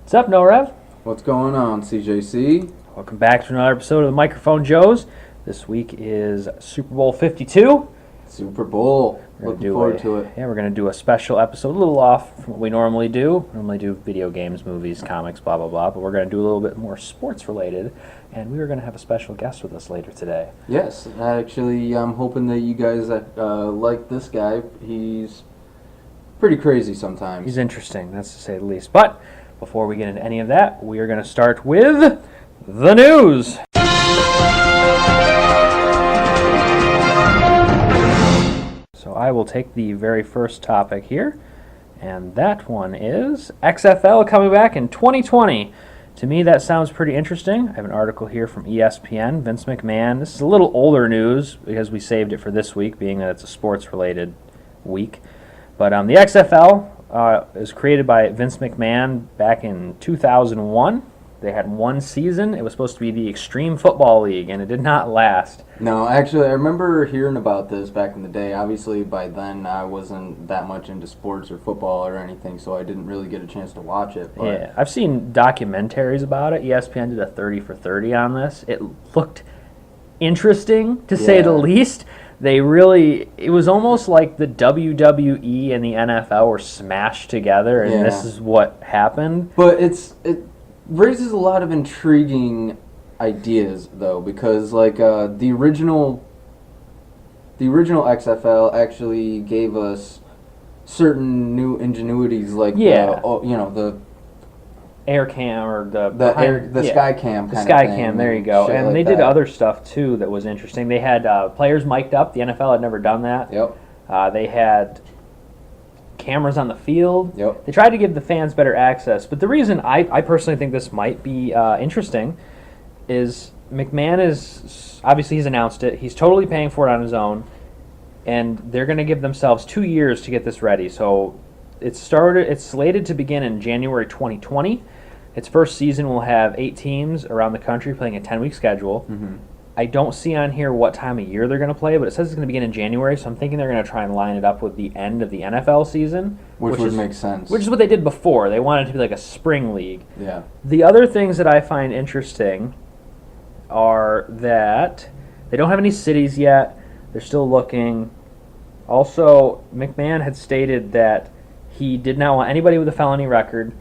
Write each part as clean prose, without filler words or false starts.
What's up, No Rev? What's going on, CJC? Welcome back to another episode of the Microphone Joes. This week is Super Bowl 52. Super Bowl. Looking forward to it. Yeah, we're going to do a special episode, a little off from what we normally do. We normally do video games, movies, comics, blah, blah, blah. But we're going to do a little bit more sports related. And we are going to have a special guest with us later today. Yes, actually, I'm hoping that you guys like this guy. He's pretty crazy sometimes. He's interesting, that's to say the least. But before we get into any of that, we are going to start with the news. So I will take the very first topic here, and that one is XFL coming back in 2020. To me, that sounds pretty interesting. I have an article here from ESPN. Vince McMahon. This is a little older news because we saved it for this week, being that it's a sports-related week. But the XFL is created by Vince McMahon back in 2001. They had one season. It was supposed to be the Extreme Football League, and it did not last. No, actually, I remember hearing about this back in the day. Obviously, by then, I wasn't that much into sports or football or anything, so I didn't really get a chance to watch it. But Yeah, I've seen documentaries about it. ESPN did a 30 for 30 on this. It looked interesting, to say the least. It was almost like the WWE and the NFL were smashed together, and this is what happened. But it raises a lot of intriguing ideas, though, because the original XFL actually gave us certain new ingenuities, the Air cam or the sky cam. The sky cam, there you go. And they did other stuff too that was interesting. They had players mic'd up. The NFL had never done that. Yep. They had cameras on the field. Yep. They tried to give the fans better access. But the reason I personally think this might be interesting is McMahon is, obviously he's announced it. He's totally paying for it on his own. And they're going to give themselves 2 years to get this ready. So it's slated to begin in January 2020. Its first season will have 8 teams around the country playing a 10-week schedule. Mm-hmm. I don't see on here what time of year they're going to play, but it says it's going to begin in January, so I'm thinking they're going to try and line it up with the end of the NFL season. Which would make sense. Which is what they did before. They wanted it to be like a spring league. Yeah. The other things that I find interesting are that they don't have any cities yet. They're still looking. Also, McMahon had stated that he did not want anybody with a felony record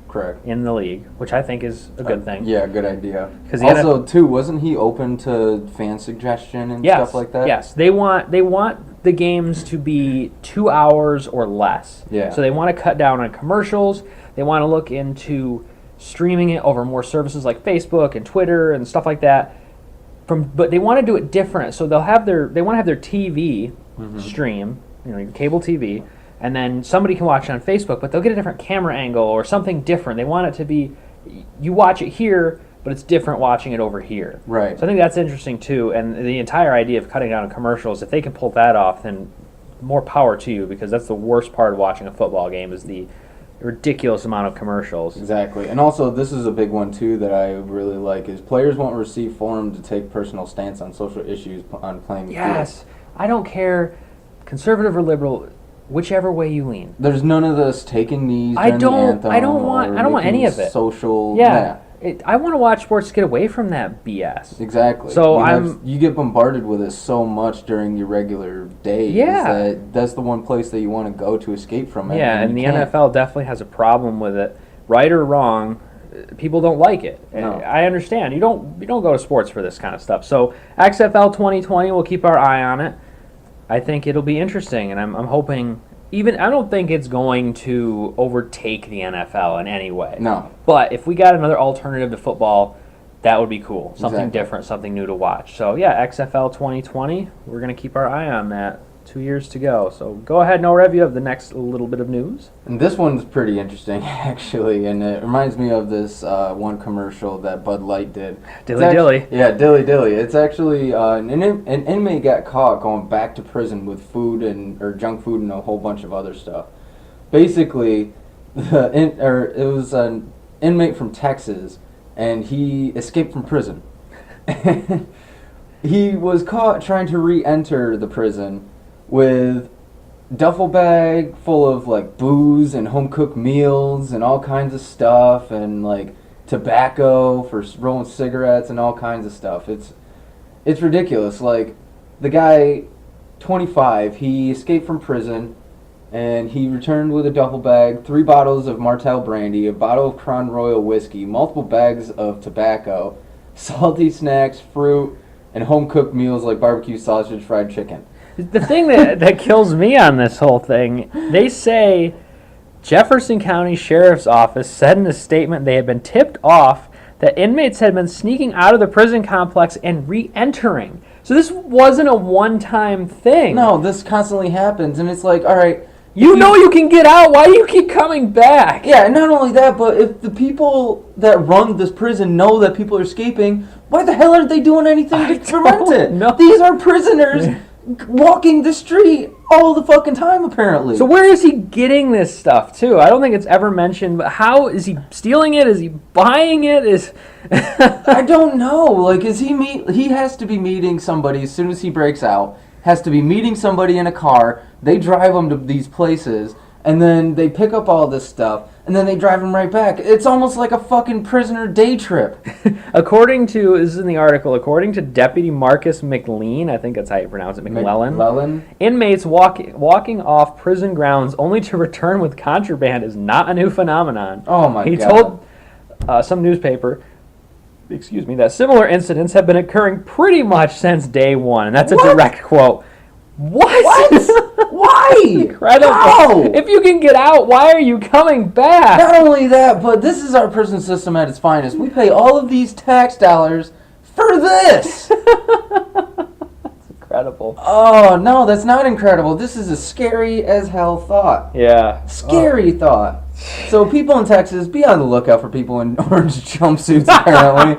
in the league, which I think is a good thing. Yeah, good idea. Also, too, wasn't he open to fan suggestion and stuff like that? Yes, they want the games to be 2 hours or less. Yeah. So they want to cut down on commercials. They want to look into streaming it over more services like Facebook and Twitter and stuff like that. But they want to do it different. So they want to have their TV stream, your cable TV. And then somebody can watch it on Facebook, but they'll get a different camera angle or something different. They want it to be, you watch it here, but it's different watching it over here. Right. So I think that's interesting too. And the entire idea of cutting down on commercials, if they can pull that off, then more power to you, because that's the worst part of watching a football game is the ridiculous amount of commercials. Exactly. And also, this is a big one too that I really like, is players won't receive forum to take personal stance on social issues on playing the field. Yes. I don't care, conservative or liberal, whichever way you lean. There's none of this taking knees. I don't want any of it. Social. Yeah. I want to watch sports get away from that BS. Exactly. So you get bombarded with it so much during your regular day. Yeah. That's the one place that you want to go to escape from it. Yeah, and the NFL definitely has a problem with it. Right or wrong, people don't like it. No. I understand. You don't go to sports for this kind of stuff. So XFL 2020, we'll keep our eye on it. I think it'll be interesting, and I'm hoping. I don't think it's going to overtake the NFL in any way. No. But if we got another alternative to football, that would be cool. Something Exactly. different, something new to watch. So yeah, XFL 2020, we're going to keep our eye on that. 2 years to go. So go ahead, No Rev, you have the next little bit of news. And this one's pretty interesting, actually, and it reminds me of this one commercial that Bud Light did. Dilly. Yeah, Dilly Dilly. It's actually an inmate got caught going back to prison with food or junk food and a whole bunch of other stuff. Basically, it was an inmate from Texas, and he escaped from prison. He was caught trying to re-enter the prison with duffel bag full of like booze and home cooked meals and all kinds of stuff and like tobacco for rolling cigarettes and all kinds of stuff. It's ridiculous. Like the guy, 25, he escaped from prison and he returned with a duffel bag, 3 bottles of Martell brandy, a bottle of Crown Royal whiskey, multiple bags of tobacco, salty snacks, fruit, and home cooked meals like barbecue sausage, fried chicken. The thing that kills me on this whole thing, they say Jefferson County Sheriff's Office said in a statement they had been tipped off that inmates had been sneaking out of the prison complex and re-entering. So this wasn't a one-time thing. No, this constantly happens, and it's like, all right. You know you can get out. Why do you keep coming back? Yeah, and not only that, but if the people that run this prison know that people are escaping, why the hell aren't they doing anything to prevent it? No. These are prisoners walking the street all the fucking time, apparently. So where is he getting this stuff, too? I don't think it's ever mentioned, but how is he stealing it? Is he buying it? I don't know. Like, he has to be meeting somebody as soon as he breaks out, has to be meeting somebody in a car, they drive him to these places, and then they pick up all this stuff, and then they drive him right back. It's almost like a fucking prisoner day trip. This is in the article, according to Deputy Marcus McLean, I think that's how you pronounce it, McLellan, inmates walking off prison grounds only to return with contraband is not a new phenomenon. Oh my God. He told some newspaper, that similar incidents have been occurring pretty much since day one, and that's a direct quote. What? Why? Incredible. How? If you can get out, why are you coming back? Not only that, but this is our prison system at its finest. We pay all of these tax dollars for this. That's incredible. Oh, no, that's not incredible. This is a scary as hell thought. Yeah. Scary thought. So people in Texas, be on the lookout for people in orange jumpsuits, apparently.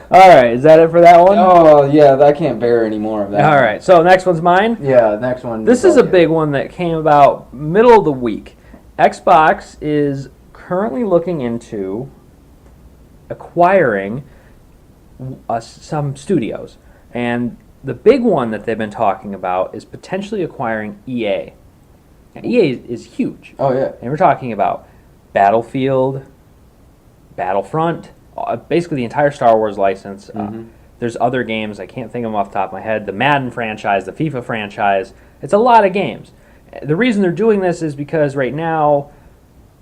All right, is that it for that one? Oh, yeah, I can't bear any more of that. All right, so next one's mine? Yeah, next one. This is a big one that came about middle of the week. Xbox is currently looking into acquiring some studios. And the big one that they've been talking about is potentially acquiring EA. Now, EA is huge. Oh, yeah. And we're talking about Battlefield, Battlefront, basically the entire Star Wars license. There's other games, I can't think of them off the top of my head. The Madden franchise, the FIFA franchise. It's a lot of games. The reason they're doing this is because right now,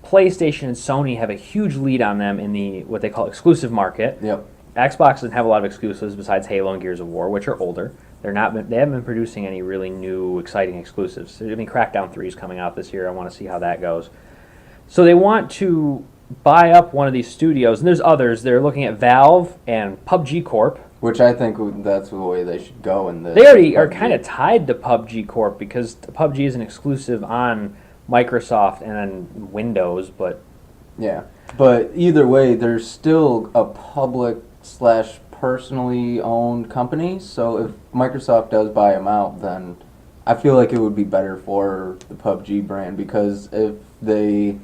PlayStation and Sony have a huge lead on them in the what they call exclusive market. Yep. Xbox doesn't have a lot of exclusives besides Halo and Gears of War, which are older. They haven't been producing any really new, exciting exclusives. I mean, Crackdown 3 is coming out this year. I want to see how that goes. So they want to buy up one of these studios, and there's others. They're looking at Valve and PUBG Corp. Which I think that's the way they should go in this. They already are kind of tied to PUBG Corp because PUBG is an exclusive on Microsoft and then Windows, but... Yeah, but either way, there's still a public/personally owned company, so if Microsoft does buy them out, then I feel like it would be better for the PUBG brand, because if they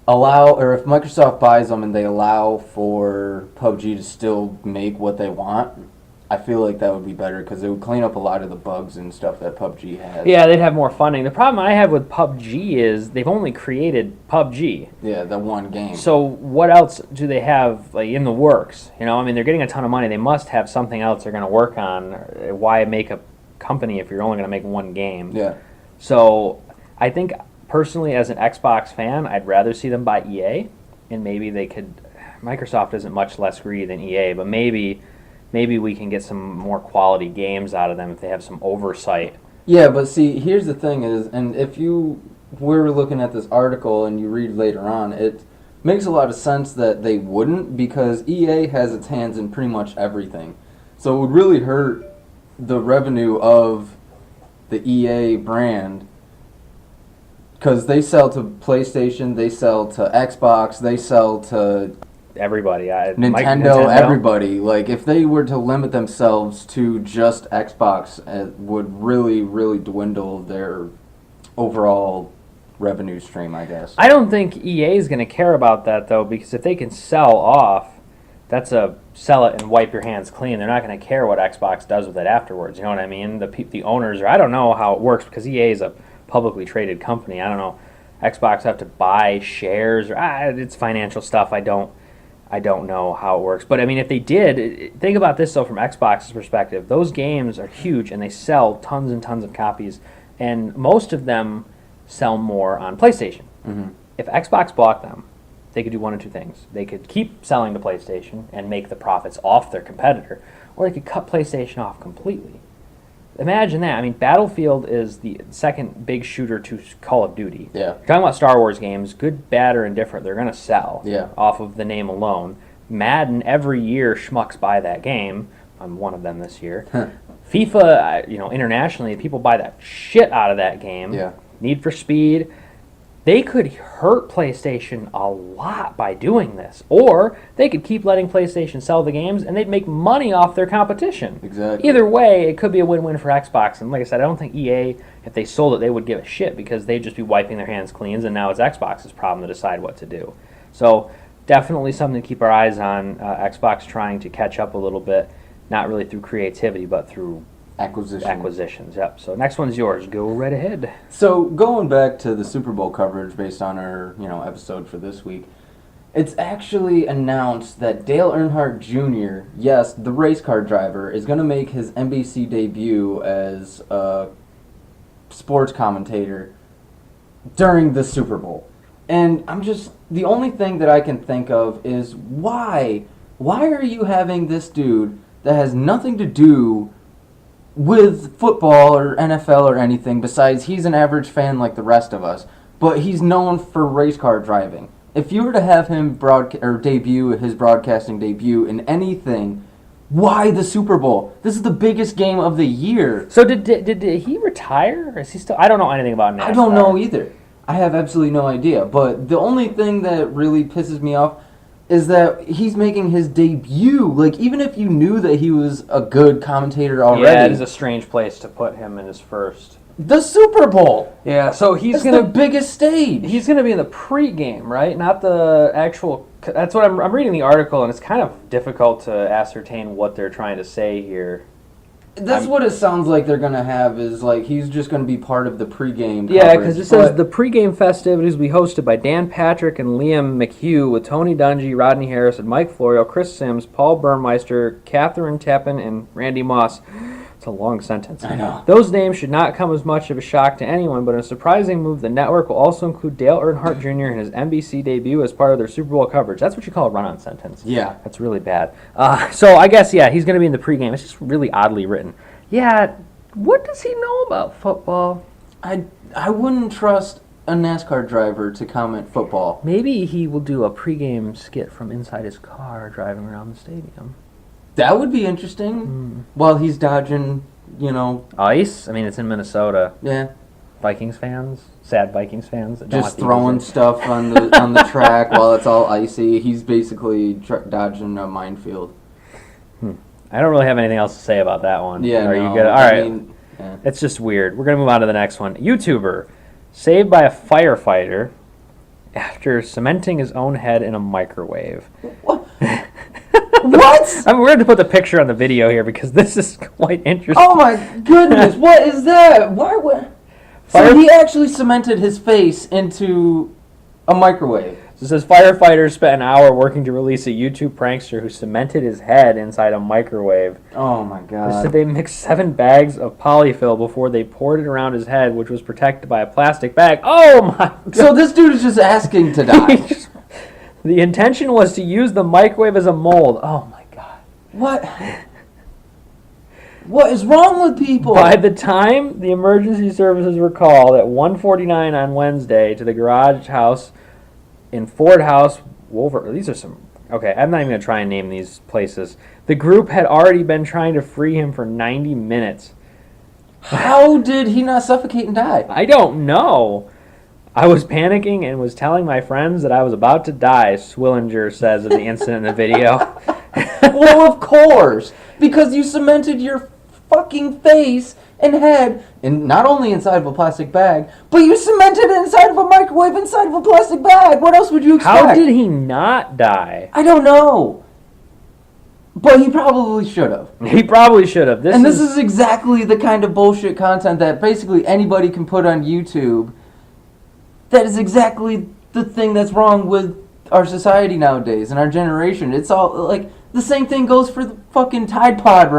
allow, or if Microsoft buys them and they allow for PUBG to still make what they want, I feel like that would be better because it would clean up a lot of the bugs and stuff that PUBG has. Yeah, they'd have more funding. The problem I have with PUBG is they've only created PUBG. Yeah, the one game. So what else do they have like in the works? You know, I mean, they're getting a ton of money. They must have something else they're going to work on. Why make a company if you're only going to make one game? Yeah. So I think personally, as an Xbox fan, I'd rather see them buy EA, and maybe they could. Microsoft isn't much less greedy than EA, but maybe we can get some more quality games out of them if they have some oversight. Yeah, but see, here's the thing is, and if you were looking at this article and you read later on, it makes a lot of sense that they wouldn't, because EA has its hands in pretty much everything. So it would really hurt the revenue of the EA brand, because they sell to PlayStation, they sell to Xbox, they sell to Everybody, Nintendo, everybody. Like, if they were to limit themselves to just Xbox, it would really, really dwindle their overall revenue stream, I guess. I don't think EA is going to care about that, though, because if they can sell off that's a sell it and wipe your hands clean. They're not going to care what Xbox does with it afterwards. You know what I mean? The owners, or I don't know how it works because EA is a publicly traded company. I don't know. Xbox have to buy shares, or it's financial stuff. I don't know how it works. But I mean, if they did, think about this though from Xbox's perspective. Those games are huge and they sell tons and tons of copies, and most of them sell more on PlayStation. Mm-hmm. If Xbox bought them, they could do one of two things. They could keep selling to PlayStation and make the profits off their competitor, or they could cut PlayStation off completely. Imagine that. I mean, Battlefield is the second big shooter to Call of Duty. Yeah. You're talking about Star Wars games, good, bad, or indifferent, they're going to sell off of the name alone. Madden, every year, schmucks buy that game. I'm one of them this year. FIFA, internationally, people buy that shit out of that game. Yeah. Need for Speed. They could hurt PlayStation a lot by doing this. Or they could keep letting PlayStation sell the games and they'd make money off their competition. Exactly. Either way, it could be a win-win for Xbox. And like I said, I don't think EA, if they sold it, they would give a shit because they'd just be wiping their hands clean, and now it's Xbox's problem to decide what to do. So definitely something to keep our eyes on. Xbox trying to catch up a little bit, not really through creativity, but through acquisitions. Yep. So next one's yours. Go right ahead. So going back to the Super Bowl coverage based on our episode for this week, it's actually announced that Dale Earnhardt Jr., yes, the race car driver, is going to make his NBC debut as a sports commentator during the Super Bowl. And the only thing that I can think of is why are you having this dude that has nothing to do with football or NFL or anything besides he's an average fan like the rest of us, but he's known for race car driving. If you were to have him debut his broadcasting debut in anything, why the Super Bowl? This is the biggest game of the year. So did he retire? Or is he still? I don't know anything about NASCAR. I don't know either. I have absolutely no idea. But the only thing that really pisses me off is that he's making his debut. Like, even if you knew that he was a good commentator already. Yeah, it is a strange place to put him in his first. The Super Bowl! Yeah, so he's the biggest stage! He's going to be in the pregame, right? Not the actual... That's what I'm reading the article, and it's kind of difficult to ascertain what they're trying to say here. That's what it sounds like they're going to have, is like he's just going to be part of the pregame coverage. Yeah, because it says the pregame festivities will be hosted by Dan Patrick and Liam McHugh with Tony Dungy, Rodney Harris, and Mike Florio, Chris Sims, Paul Burmeister, Catherine Teppen, and Randy Moss. It's a long sentence. I know. Those names should not come as much of a shock to anyone, but in a surprising move, the network will also include Dale Earnhardt Jr. in his NBC debut as part of their Super Bowl coverage. That's what you call a run-on sentence. Yeah. That's really bad. So I guess, he's going to be in the pregame. It's just really oddly written. Yeah, what does he know about football? I wouldn't trust a NASCAR driver to comment football. Maybe he will do a pregame skit from inside his car driving around the stadium. That would be interesting. While he's dodging, ice? I mean, it's in Minnesota. Yeah. Vikings fans? Sad Vikings fans? That just throwing stuff on the track while it's all icy. He's basically dodging a minefield. I don't really have anything else to say about that one. Yeah, Are no, you good? All right. Yeah. It's just weird. We're going to move on to the next one. YouTuber saved by a firefighter after cementing his own head in a microwave. What? What? We're going to put the picture on the video here because this is quite interesting. Oh my goodness! What is that? Why would? So he actually cemented his face into a microwave. So it says firefighters spent an hour working to release a YouTube prankster who cemented his head inside a microwave. Oh my They god! said they mixed 7 bags of polyfill before they poured it around his head, which was protected by a plastic bag. Oh my god! So this dude is just asking to die. The intention was to use the microwave as a mold. Oh my god. What? What is wrong with people? By the time the emergency services were called at 1:49 on Wednesday to the garage house in Ford House, Wolver. These are some... Okay, I'm not even going to try and name these places. The group had already been trying to free him for 90 minutes. How did he not suffocate and die? I don't know. I was panicking and was telling my friends that I was about to die, Swillinger says of the incident in the video. Well, of course. Because you cemented your fucking face and head, and not only inside of a plastic bag, but you cemented it inside of a microwave inside of a plastic bag. What else would you expect? How did he not die? I don't know. But he probably should have. He probably should have. This is exactly the kind of bullshit content that basically anybody can put on YouTube. That is exactly the thing that's wrong with our society nowadays and our generation. It's all like the same thing goes for the fucking Tide Pod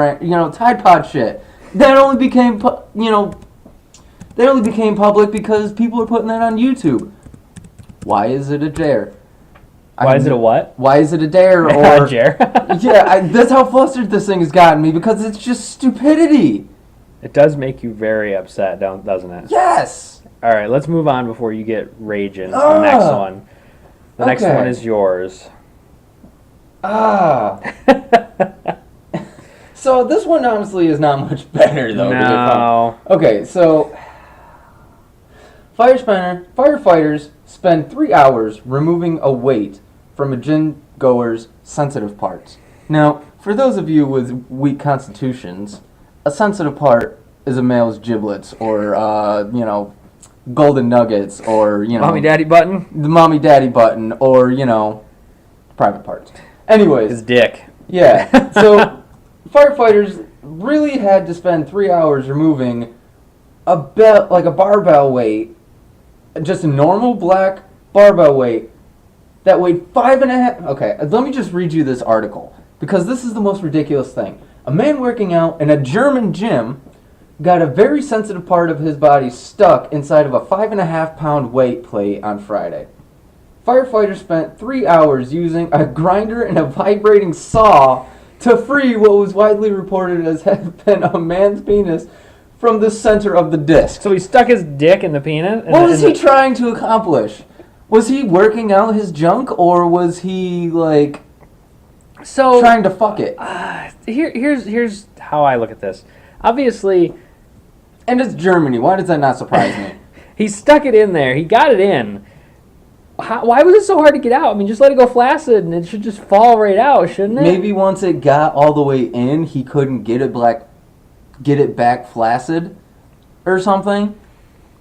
Tide Pod shit. That only became public because people are putting that on YouTube. Why is it a dare? Why is it a what? Why is it a dare? Or dare? That's how flustered this thing has gotten me because it's just stupidity. It does make you very upset, doesn't it? Yes. All right, let's move on before you get raging. The next one. The next one is yours. So this one honestly is not much better though. No. Okay, so firefighters spend 3 hours removing a weight from a gym goer's sensitive parts. Now, for those of you with weak constitutions, a sensitive part is a male's giblets or golden nuggets or mommy daddy button. The mommy daddy button or private parts. Anyways, his dick. Yeah. So firefighters really had to spend 3 hours removing a barbell weight, just a normal black barbell weight that weighed 5.5. Okay, let me just read you this article because this is the most ridiculous thing. A man working out in a German gym got a very sensitive part of his body stuck inside of a 5.5-pound weight plate on Friday. Firefighters spent 3 hours using a grinder and a vibrating saw to free what was widely reported as having been a man's penis from the center of the disc. So he stuck his dick in the penis? What was he trying to accomplish? Was he working out his junk or was he trying to fuck it? Here's how I look at this. Obviously... And it's Germany. Why does that not surprise me? He stuck it in there. He got it in. Why was it so hard to get out? I mean, just let it go flaccid and it should just fall right out, shouldn't it? Maybe once it got all the way in, he couldn't get it back flaccid or something.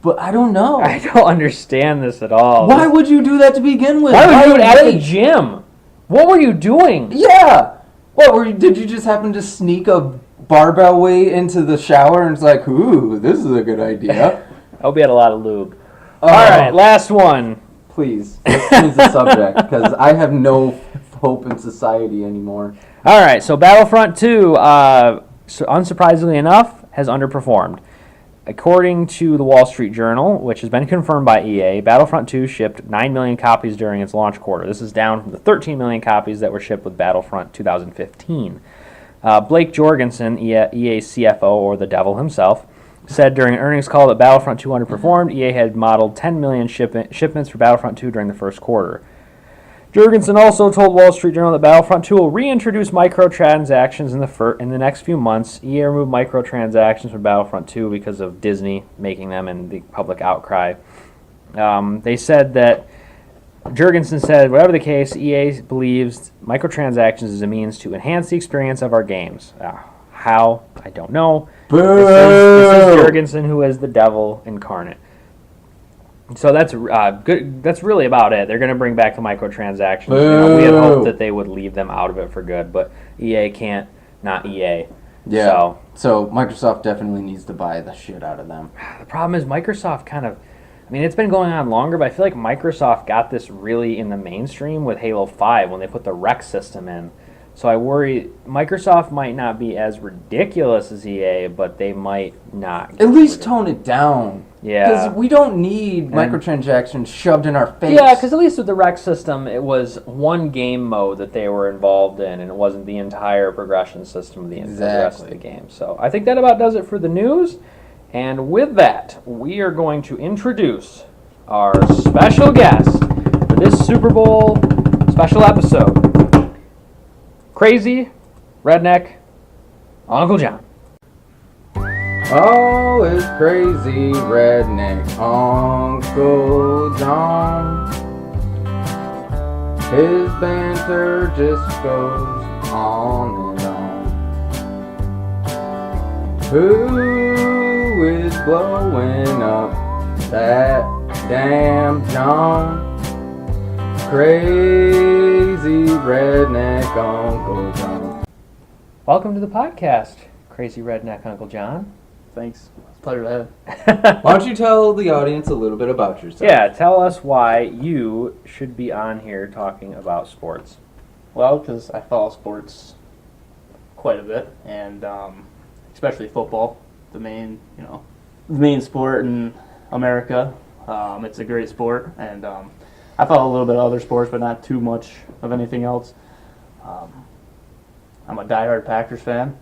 But I don't know. I don't understand this at all. Why would you do that to begin with? Why would you do it at the gym? What were you doing? Yeah. Did you just happen to sneak a barbell weight into the shower and it's like, ooh, this is a good idea? I hope you had a lot of lube. All right, last one. Please, let's change the subject because I have no hope in society anymore. All right, so Battlefront 2, unsurprisingly enough, has underperformed. According to the Wall Street Journal, which has been confirmed by EA, Battlefront 2 shipped 9 million copies during its launch quarter. This is down from the 13 million copies that were shipped with Battlefront 2015. Blake Jorgensen, EA's CFO, or the devil himself, said during an earnings call that Battlefront 2 underperformed. EA had modeled 10 million shipments for Battlefront 2 during the first quarter. Jorgensen also told Wall Street Journal that Battlefront 2 will reintroduce microtransactions in the next few months. EA removed microtransactions from Battlefront 2 because of Disney making them and the public outcry. They said that Jorgensen said, whatever the case, EA believes microtransactions is a means to enhance the experience of our games. How? I don't know. This is Jorgensen, who is the devil incarnate. So that's good. That's really about it. They're going to bring back the microtransactions. We had hoped that they would leave them out of it for good, but EA can't not EA. Yeah. So Microsoft definitely needs to buy the shit out of them. The problem is Microsoft it's been going on longer, but I feel like Microsoft got this really in the mainstream with Halo 5 when they put the rec system in. So I worry Microsoft might not be as ridiculous as EA, but they might not. At least tone it down. Yeah. Because we don't need microtransactions shoved in our face. Yeah, because at least with the rec system, it was one game mode that they were involved in, and it wasn't the entire progression system of the rest of the game. So I think that about does it for the news. And with that, we are going to introduce our special guest for this Super Bowl special episode. Crazy Redneck Uncle John. Oh, it's crazy redneck Uncle John. His banter just goes on and on. Who is blowing up that damn John? Crazy redneck Uncle John. Welcome to the podcast, Crazy Redneck Uncle John. Thanks. It's a pleasure to have. Why don't you tell the audience a little bit about yourself? Yeah, tell us why you should be on here talking about sports. Well, because I follow sports quite a bit, and especially football, the main sport in America. It's a great sport, and I follow a little bit of other sports, but not too much of anything else. I'm a diehard Packers fan.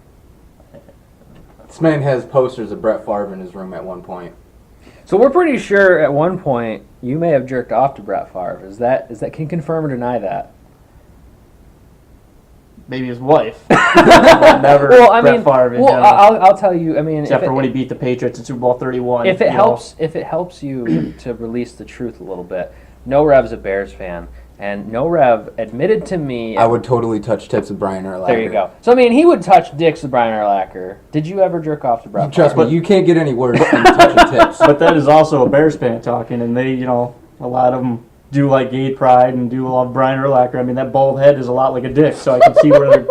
This man has posters of Brett Favre in his room at one point. So we're pretty sure at one point you may have jerked off to Brett Favre. Is that can you confirm or deny that? Maybe his wife. But never Brett Favre in general. I'll tell you. I mean, except for when he beat the Patriots in Super Bowl 31. If it helps you to release the truth a little bit, No Rev's a Bears fan. And No Rev admitted to me... I would totally touch tips with Brian Urlacher. There you go. So, I mean, he would touch dicks with Brian Urlacher. Did you ever jerk off to Brett Trust me, you can't get any worse than touching tips. But that is also a Bears fan talking, and they, a lot of them do like gay pride and do love Brian Urlacher. I mean, that bald head is a lot like a dick, so I can see where they're,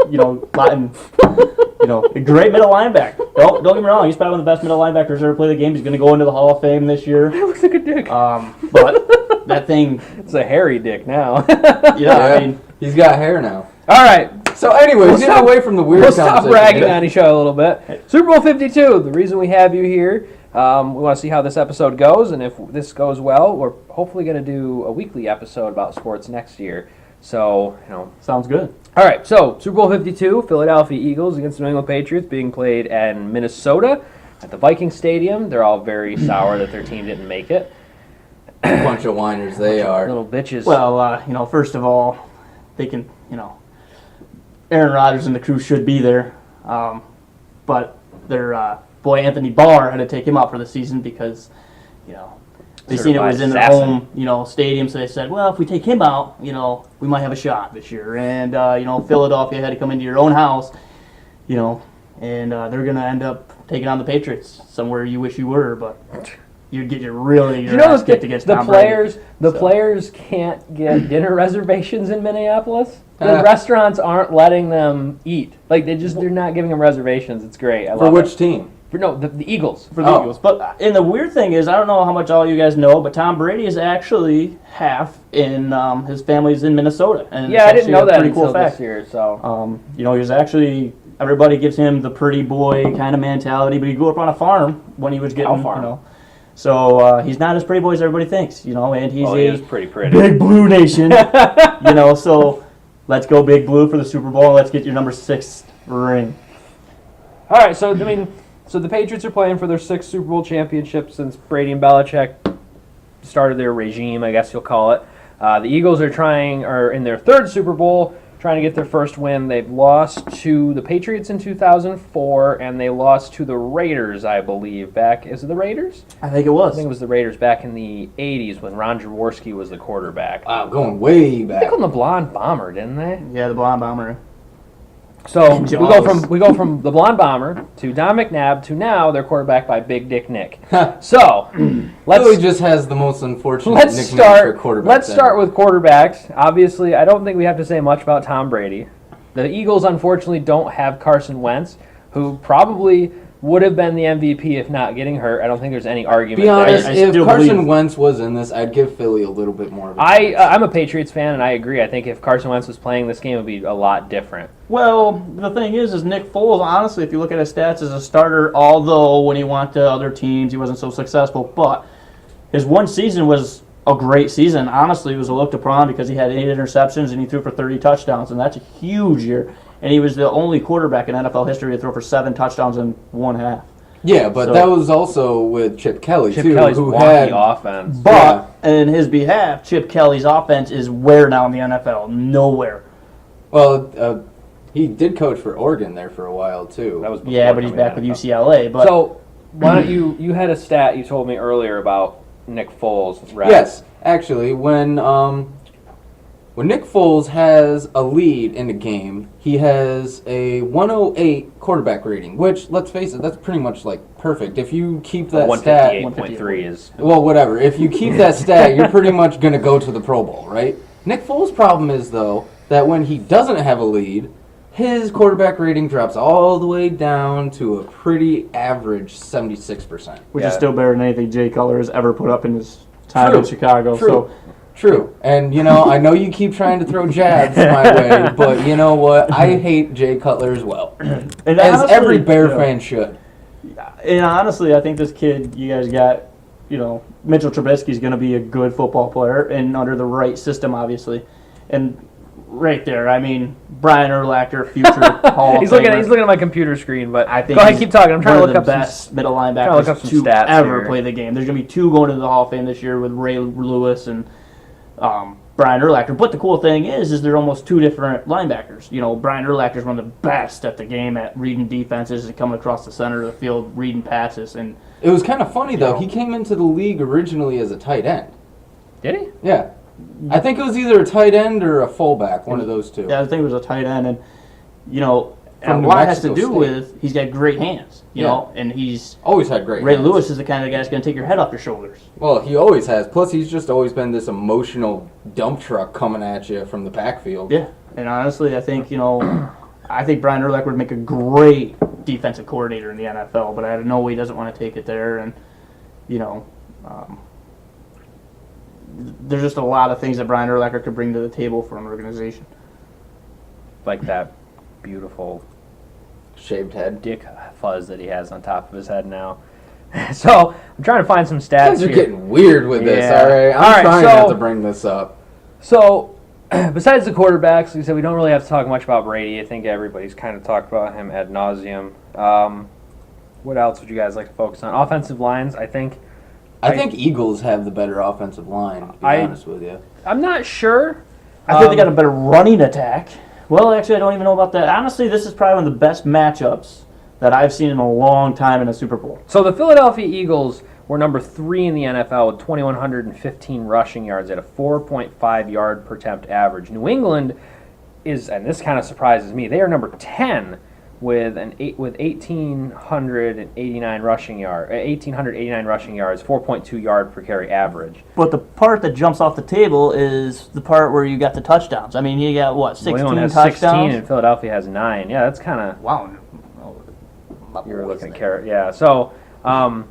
Latin, a great middle linebacker. Don't get me wrong, he's probably one of the best middle linebackers ever played the game. He's going to go into the Hall of Fame this year. That looks like a dick. But that thing... It's a hairy dick now. I mean... He's got hair now. All right. So anyways, get away from the weird We'll stop conversation. bragging on each other a little bit. Super Bowl 52, the reason we have you here, we want to see how this episode goes, and if this goes well, we're hopefully going to do a weekly episode about sports next year. So, Sounds good. All right, so Super Bowl 52, Philadelphia Eagles against the New England Patriots being played in Minnesota at the Viking Stadium. They're all very sour that their team didn't make it. Bunch of whiners they are. Little bitches. Well, first of all, they can, Aaron Rodgers and the crew should be there. But their boy Anthony Barr had to take him out for the season because, they seen it was in their home, stadium. So they said, well, if we take him out, we might have a shot this year. And, Philadelphia had to come into your own house, and they're going to end up taking on the Patriots, somewhere you wish you were, but... You'd get your ass kicked against Tom Brady. The players can't get dinner reservations in Minneapolis. The restaurants aren't letting them eat. Like they're not giving them reservations. It's great. For which team? The Eagles. For the Eagles. But and the weird thing is, I don't know how much all you guys know, but Tom Brady is actually half in his family's in Minnesota. And yeah, I didn't know that pretty until cool fact. This year. So he was actually. Everybody gives him the pretty boy kind of mentality, but he grew up on a farm when he was getting, So he's not as pretty boy as everybody thinks, and he is pretty Big Blue Nation, so let's go Big Blue for the Super Bowl, and let's get your number 6 ring. All right, so the Patriots are playing for their 6th Super Bowl championship since Brady and Belichick started their regime, I guess you'll call it. The Eagles are in their 3rd Super Bowl, trying to get their first win. They've lost to the Patriots in 2004, and they lost to the Raiders, I believe, is it the Raiders? I think it was. I think it was the Raiders back in the 80s when Ron Jaworski was the quarterback. Wow, going way back. They called him the Blonde Bomber, didn't they? Yeah, the Blonde Bomber. So we go from the Blonde Bomber to Don McNabb to now they're quarterbacked by Big Dick Nick. So Philly just has the most unfortunate nickname for quarterbacks. Let's start with quarterbacks. Obviously, I don't think we have to say much about Tom Brady. The Eagles unfortunately don't have Carson Wentz, who probably would have been the MVP if not getting hurt. I don't think there's any argument Be honest, there. if Carson Wentz was in this, I'd give Philly a little bit more of a chance. I'm a Patriots fan, and I agree. I think if Carson Wentz was playing this game, it would be a lot different. Well, the thing is Nick Foles, honestly, if you look at his stats as a starter, although when he went to other teams, he wasn't so successful, but his one season was a great season. Honestly, it was a looked upon because he had 8 interceptions and he threw for 30 touchdowns, and that's a huge year. And he was the only quarterback in NFL history to throw for 7 touchdowns in one half. Yeah, but that was also with Chip Kelly, Chip too. Kelly's who had had offense. But in his behalf, Chip Kelly's offense is where now in the NFL? Nowhere. Well, he did coach for Oregon there for a while, too. That was but he's back with UCLA. But so, why don't you had a stat you told me earlier about Nick Foles, right? Yes, actually, when Nick Foles has a lead in the game, he has a 108 quarterback rating, which, let's face it, that's pretty much perfect. If you keep that stat, 158.3 is whatever. If you keep that stat, you're pretty much going to go to the Pro Bowl, right? Nick Foles' problem is though that when he doesn't have a lead, his quarterback rating drops all the way down to a pretty average 76%. Which is still better than anything Jay Cutler has ever put up in his time in Chicago. True. And, I know you keep trying to throw jabs my way, but you know what? I hate Jay Cutler as well. And as honestly, every Bear fan should. And honestly, I think this kid you guys got, Mitchell Trubisky's going to be a good football player and under the right system, obviously. And right there, I mean, Brian Urlacher, future Hall of He's Famer. He's looking at my computer screen, but I think go ahead, keep talking. I'm trying to look up the some best middle look linebackers up some to stats ever here. play the game. There's going to be 2 going to the Hall of Fame this year with Ray Lewis and Brian Urlacher. But the cool thing is they're almost 2 different linebackers. Brian Urlacher is one of the best at the game at reading defenses and coming across the center of the field, reading passes. And it was kind of funny, though. He came into the league originally as a tight end. Did he? Yeah. I think it was either a tight end or a fullback, one of those two. Yeah, I think it was a tight end. And, From a New lot has to Mexico do State. with he's got great hands, and he's Always had great Ray hands. Lewis is the kind of guy that's going to take your head off your shoulders. Well, he always has. Plus, he's just always been this emotional dump truck coming at you from the backfield. Yeah, and honestly, I think I think Brian Urlacher would make a great defensive coordinator in the NFL, but I know he doesn't want to take it there, and there's just a lot of things that Brian Urlacher could bring to the table for an organization. Like that beautiful Shaved head. dick fuzz that he has on top of his head now. So I'm trying to find some stats You guys are here. getting weird with this, Yeah. all right? All right, trying so- not to bring this up. So, besides the quarterbacks, like we said, we don't really have to talk much about Brady. I think everybody's kind of talked about him ad nauseum. What else would you guys like to focus on? Offensive lines, I think. I think Eagles have the better offensive line, to be honest with you. I'm not sure. I think they got a better running attack. Well, actually, I don't even know about that. Honestly, this is probably one of the best matchups that I've seen in a long time in a Super Bowl. So the Philadelphia Eagles were number 3 in the NFL with 2,115 rushing yards at a 4.5 yard per attempt average. New England is, and this kind of surprises me, they are number 10 with 1,889 rushing yards, 4.2 yard per carry average. But the part that jumps off the table is the part where you got the touchdowns. I mean, you got, what, 16 New England has touchdowns? 16 and Philadelphia has 9. Yeah, that's kind of... Wow. You were looking at carrot, yeah. So, I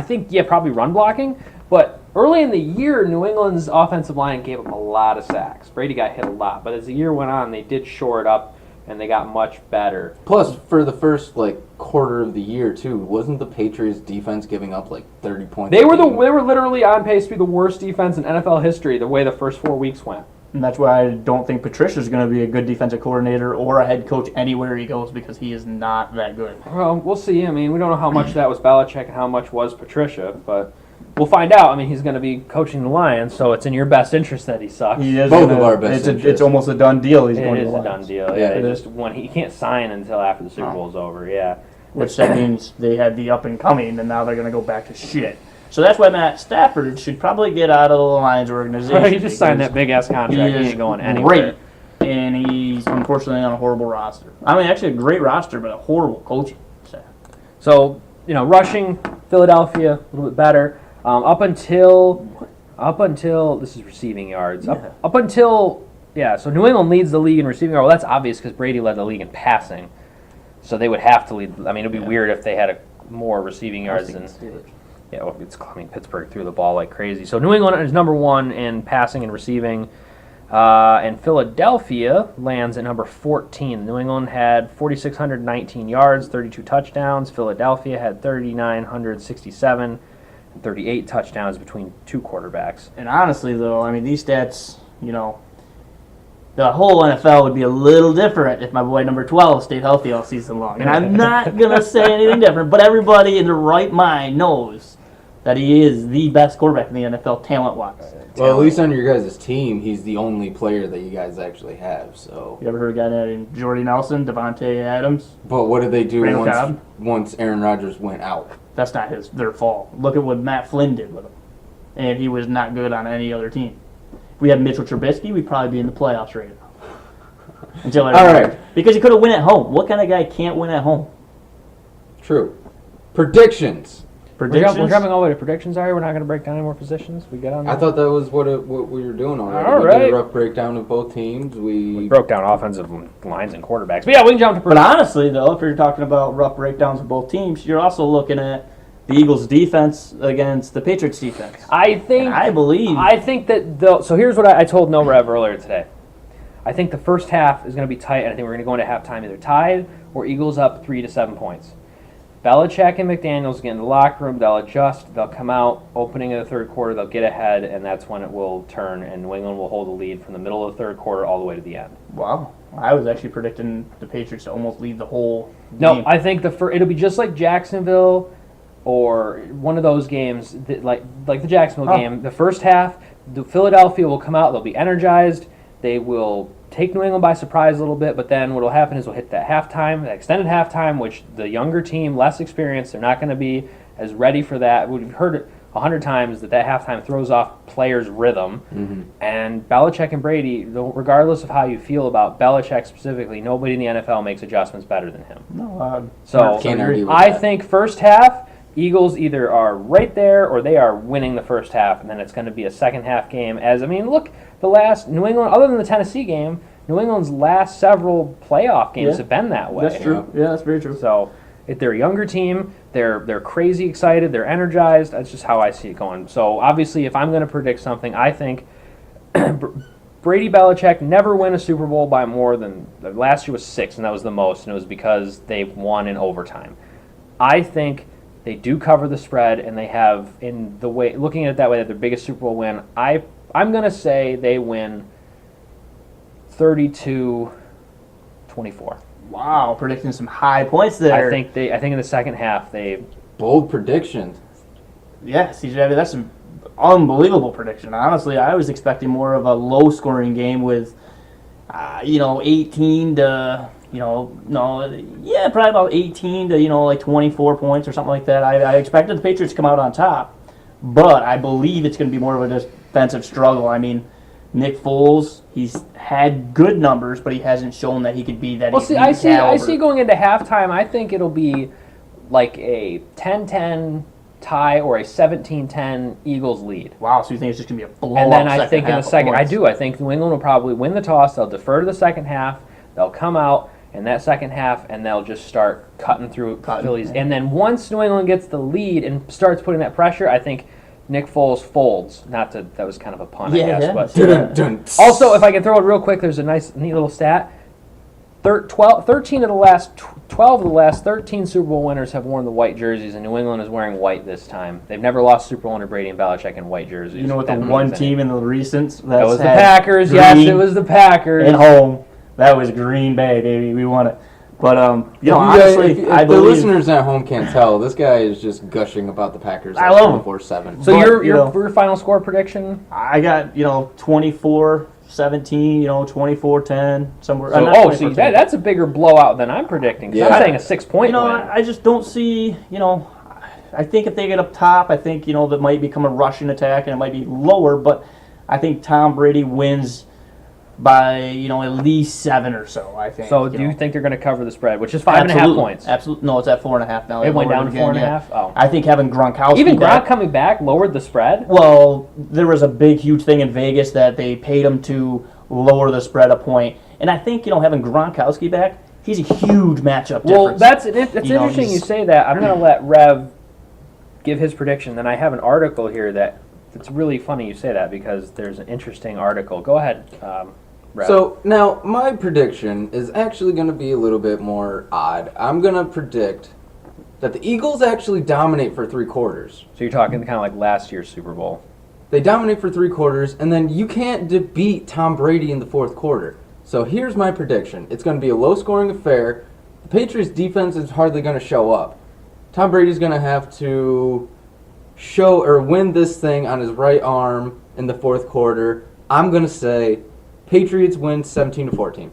think, probably run blocking. But early in the year, New England's offensive line gave up a lot of sacks. Brady got hit a lot. But as the year went on, they did shore it up, and they got much better. Plus, for the first quarter of the year too, wasn't the Patriots defense giving up 30 points? They a were game? they were literally on pace to be the worst defense in NFL history the way the first 4 weeks went. And that's why I don't think Patricia's going to be a good defensive coordinator or a head coach anywhere he goes because he is not that good. Well, we'll see. I mean, we don't know how much that was Belichick and how much was Patricia, but we'll find out. I mean, he's going to be coaching the Lions, so it's in your best interest that he sucks. He is Both of our best it's interests. almost a done deal. He's going It to is the a done Lions. deal. Yeah, Yeah, it just when he can't sign until after the Super Bowl's over. Yeah, Which that means they had the up and coming, and now they're going to go back to shit. So that's why Matt Stafford should probably get out of the Lions organization. he just signed that big ass contract. He is ain't going anywhere. great, and he's unfortunately on a horrible roster. I mean, actually a great roster, but a horrible coaching staff. So rushing Philadelphia a little bit better. Up until this is receiving yards. Yeah. Up until so New England leads the league in receiving yards. Well, that's obvious because Brady led the league in passing, so they would have to lead. I mean, it'd be weird if they had more receiving yards than. Yeah, well, Pittsburgh threw the ball like crazy. So New England is number 1 in passing and receiving, and Philadelphia lands at number 14. New England had 4,619 yards, 32 touchdowns. Philadelphia had 3,967 and 38 touchdowns between 2 quarterbacks. And honestly, though, I mean, these stats, the whole NFL would be a little different if my boy number 12 stayed healthy all season long. And I'm not going to say anything different, but everybody in their right mind knows that he is the best quarterback in the NFL talent-wise. Well, at least on your guys' team, he's the only player that you guys actually have. So, You ever heard a guy named Jordy Nelson, Devontae Adams? but what did they do Randall Cobb? once Aaron Rodgers went out? That's not their fault. Look at what Matt Flynn did with him. And he was not good on any other team. If we had Mitchell Trubisky, we'd probably be in the playoffs right now. Until All right. Because he could have win at home. What kind of guy can't win at home? True. Predictions. Predictions? We're jumping all the way to predictions, are we? We're not going to break down any more positions? We get on I that? thought that was what we were doing already. All We right. did a rough breakdown of both teams. We broke down offensive lines and quarterbacks. But yeah, we can jump to But predictions. honestly, though, if you're talking about rough breakdowns of both teams, you're also looking at the Eagles' defense against the Patriots' defense. I think And I believe. that so here's what I told No Rev earlier today. I think the first half is going to be tight, and I think we're going to go into halftime either tied or Eagles up 3 to 7 points. Belichick and McDaniels get in the locker room. They'll adjust. They'll come out opening of the third quarter. They'll get ahead, and that's when it will turn, and New England will hold the lead from the middle of the third quarter all the way to the end. Wow. I was actually predicting the Patriots to almost lead the whole No, game. I think it'll be just like Jacksonville or one of those games, like the Jacksonville game. The first half, the Philadelphia will come out. They'll be energized. They will take New England by surprise a little bit, but then what will happen is we'll hit that halftime, that extended halftime, which the younger team, less experienced, they're not going to be as ready for that. We've heard it 100 times that halftime throws off players' rhythm. Mm-hmm. And Belichick and Brady, regardless of how you feel about Belichick specifically, nobody in the NFL makes adjustments better than him. No, So Can't argue with I that. think first half, Eagles either are right there or they are winning the first half, and then it's going to be a second half game. Look, the last New England, other than the Tennessee game, New England's last several playoff games Yeah. have been that way. that's true. Yeah, that's very true. So if they're a younger team, they're crazy excited, they're energized. That's just how I see it going. So obviously, if I'm going to predict something, I think Brady Belichick never win a Super Bowl by more than last year was 6, and that was the most, and it was because they won in overtime. I think they do cover the spread, and they have in the way looking at it that way that their biggest Super Bowl win. I'm going to say they win 32-24. Wow, predicting some high points there. I think in the second half they. Bold predictions. Yeah, CJ, that's an unbelievable prediction. Honestly, I was expecting more of a low-scoring game with, 18 to, probably about 18 to, like 24 points or something like that. I expected the Patriots to come out on top, but I believe it's going to be more of a defensive struggle. I mean, Nick Foles, he's had good numbers, but he hasn't shown that he could be that. Well, see, I see going into halftime. I think it'll be like a 10-10 tie or a 17-10 Eagles lead. Wow, so you think it's just going to be a blowout? And then I think in the second, points. I think New England will probably win the toss. They'll defer to the second half. They'll come out in that second half, and they'll just start cutting through Phillies. And then once New England gets the lead and starts putting that pressure, I think Nick Foles folds. That was kind of a pun, I guess. Yeah. But Dun-dun-dun. also, if I can throw it real quick, there's a neat little stat. 12 of the last 13 Super Bowl winners have worn the white jerseys, and New England is wearing white this time. They've never lost Super Bowl under Brady and Belichick in white jerseys. You know what the That one means team in the recent that was the had Packers. green Yes, it was the Packers. at home. That was Green Bay, baby. We won it. But Honestly, honestly, if I the believe listeners at home can't tell, this guy is just gushing about the Packers. I love him. 24/7. So But, your final score prediction? I got 24-17, 24-10 somewhere. So, not 24-10. that's a bigger blowout than I'm predicting. 'Cause Yeah. I'm saying a 6-point win. I just don't see. I think if they get up top, I think that might become a rushing attack and it might be lower. But I think Tom Brady wins by at least 7 or so. I think. So do you think they're going to cover the spread, which is 5.5 points? Absolutely. No, it's at 4.5 now. It went lowered down to again, 4.5. Oh, I think having Gronkowski even Gronk back, coming back lowered the spread. well, there was a big, huge thing in Vegas that they paid him to lower the spread a point. And I think, having Gronkowski back, he's a huge matchup Well, difference. it's interesting you say that. I'm going to let Rev give his prediction. Then I have an article here it's really funny you say that because there's an interesting article. Go ahead, Rev. So now my prediction is actually going to be a little bit more odd. I'm going to predict that the Eagles actually dominate for 3 quarters. So you're talking kind of like last year's Super Bowl. They dominate for 3 quarters, and then you can't beat Tom Brady in the 4th quarter. So here's my prediction. It's going to be a low-scoring affair. The Patriots' defense is hardly going to show up. Tom Brady's going to have to show or win this thing on his right arm in the 4th quarter. I'm going to say Patriots win 17-14.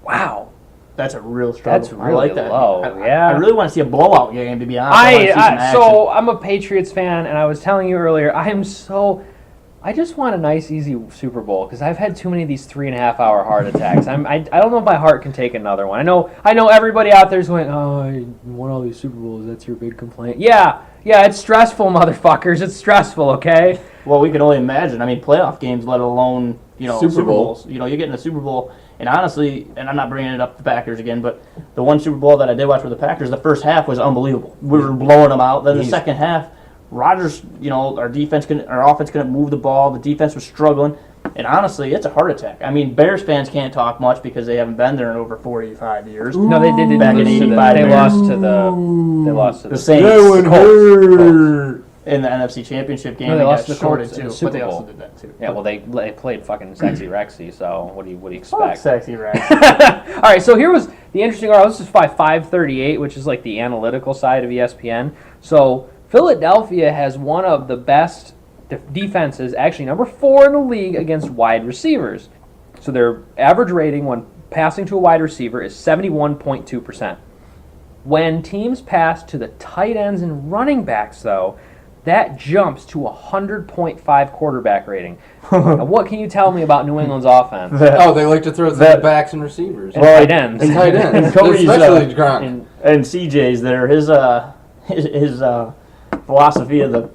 Wow. That's a real struggle. That's I really like that. low, yeah. I really want to see a blowout game, to be honest. I wanna see some action. So I'm a Patriots fan, and I was telling you earlier, I just want a nice, easy Super Bowl because I've had too many of these 3.5 hour heart attacks. I don't know if my heart can take another one. I know everybody out there's going, oh, I won all these Super Bowls. That's your big complaint. Yeah, it's stressful, motherfuckers. It's stressful, okay? Well, we can only imagine. I mean, playoff games, let alone Super Bowl. Bowls. You get in a Super Bowl, and honestly, and I'm not bringing it up the Packers again, but the one Super Bowl that I did watch for the Packers, the first half was unbelievable. We were blowing them out. Then the second half, Rodgers, our offense couldn't move the ball. The defense was struggling, and honestly, it's a heart attack. I mean, Bears fans can't talk much because they haven't been there in over 45 years. No, they did. Back in '85, they lost to the Saints. Colts. In the NFC Championship game. No, they lost got the Colts shorted in the too, Super but they Bowl. also did that too. Yeah, well, they played fucking Sexy Rexy, so what do you Fuck expect? sexy Rex. All right, so here was the interesting article. This is 538, which is like the analytical side of ESPN. So Philadelphia has one of the best defenses, actually number 4 in the league against wide receivers. So their average rating when passing to a wide receiver is 71.2%. When teams pass to the tight ends and running backs, though, that jumps to 100.5 quarterback rating. Now, what can you tell me about New England's offense? Oh, they like to throw it to the backs and receivers. And tight ends. And tight ends. And Cody's, Especially Gronk. And CJ's there. His philosophy of the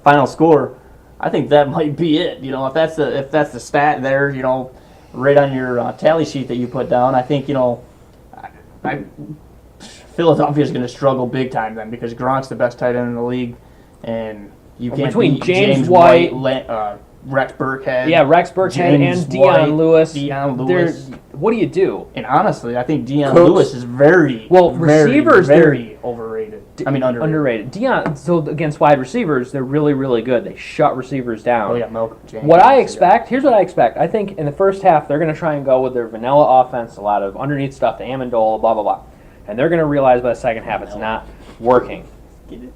final score, I think that might be it. If that's the stat there, right on your tally sheet that you put down, I think Philadelphia's going to struggle big time then because Gronk's the best tight end in the league, and you can't between beat James White, Rex Burkhead. Yeah, Rex Burkhead James and White, Deion Lewis. Deion Lewis. What do you do? And honestly, I think Deion Coach. Lewis is very receivers, very overrated. I mean underrated. Deion, so against wide receivers, they're really, really good. They shut receivers down. Oh yeah, Malcolm James. Here's what I expect. I think in the first half, they're going to try and go with their vanilla offense, a lot of underneath stuff, the Amendola, blah, blah, blah. And they're going to realize by the second half it's not working. Get it?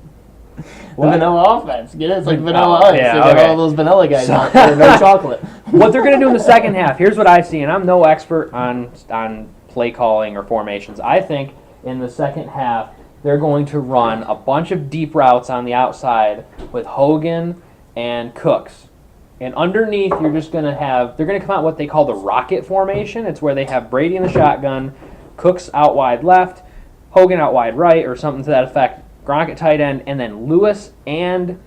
The vanilla offense. Get it? It's like vanilla ice. yeah, They got okay. all those vanilla guys out there, no chocolate. What they're going to do in the second half, here's what I see, and I'm no expert on play calling or formations. I think in the second half, they're going to run a bunch of deep routes on the outside with Hogan and Cooks. And underneath, you're just going to have, they're going to come out what they call the rocket formation. It's where they have Brady in the shotgun, Cooks out wide left, Hogan out wide right, or something to that effect, Gronk at tight end, and then Lewis and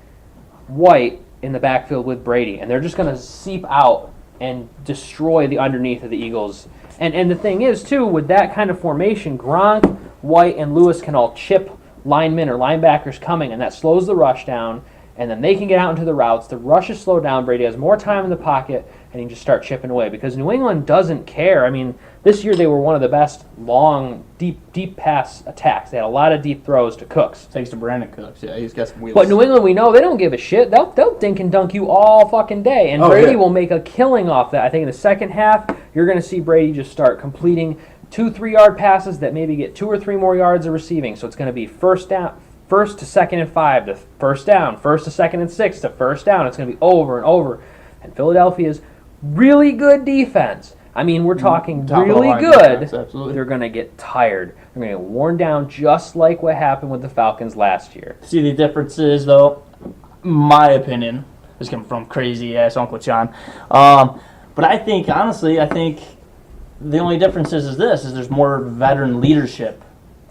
White in the backfield with Brady. And they're just going to seep out and destroy the underneath of the Eagles. And the thing is, too, with that kind of formation, Gronk, White, and Lewis can all chip linemen or linebackers coming, and that slows the rush down, and then they can get out into the routes. The rush is slowed down. Brady has more time in the pocket, and he can just start chipping away because New England doesn't care. I mean, this year they were one of the best long, deep pass attacks. They had a lot of deep throws to Cooks. Thanks to Brandon Cooks. Yeah, he's got some wheels. But New England, we know, they don't give a shit. They'll dink and dunk you all fucking day. And Brady will make a killing off that. I think in the second half, you're going to see Brady just start completing 2-3 yard passes that maybe get 2 or 3 more yards of receiving. So it's going to be first to second and 5 to first down, first to second and 6 to first down. It's going to be over and over. And Philadelphia's really good defense. I mean, we're talking really good. Defense, absolutely. They're going to get tired. They're going to get worn down just like what happened with the Falcons last year. See, the difference is, though, my opinion, this comes from crazy-ass Uncle John, but I think the only difference is there's more veteran leadership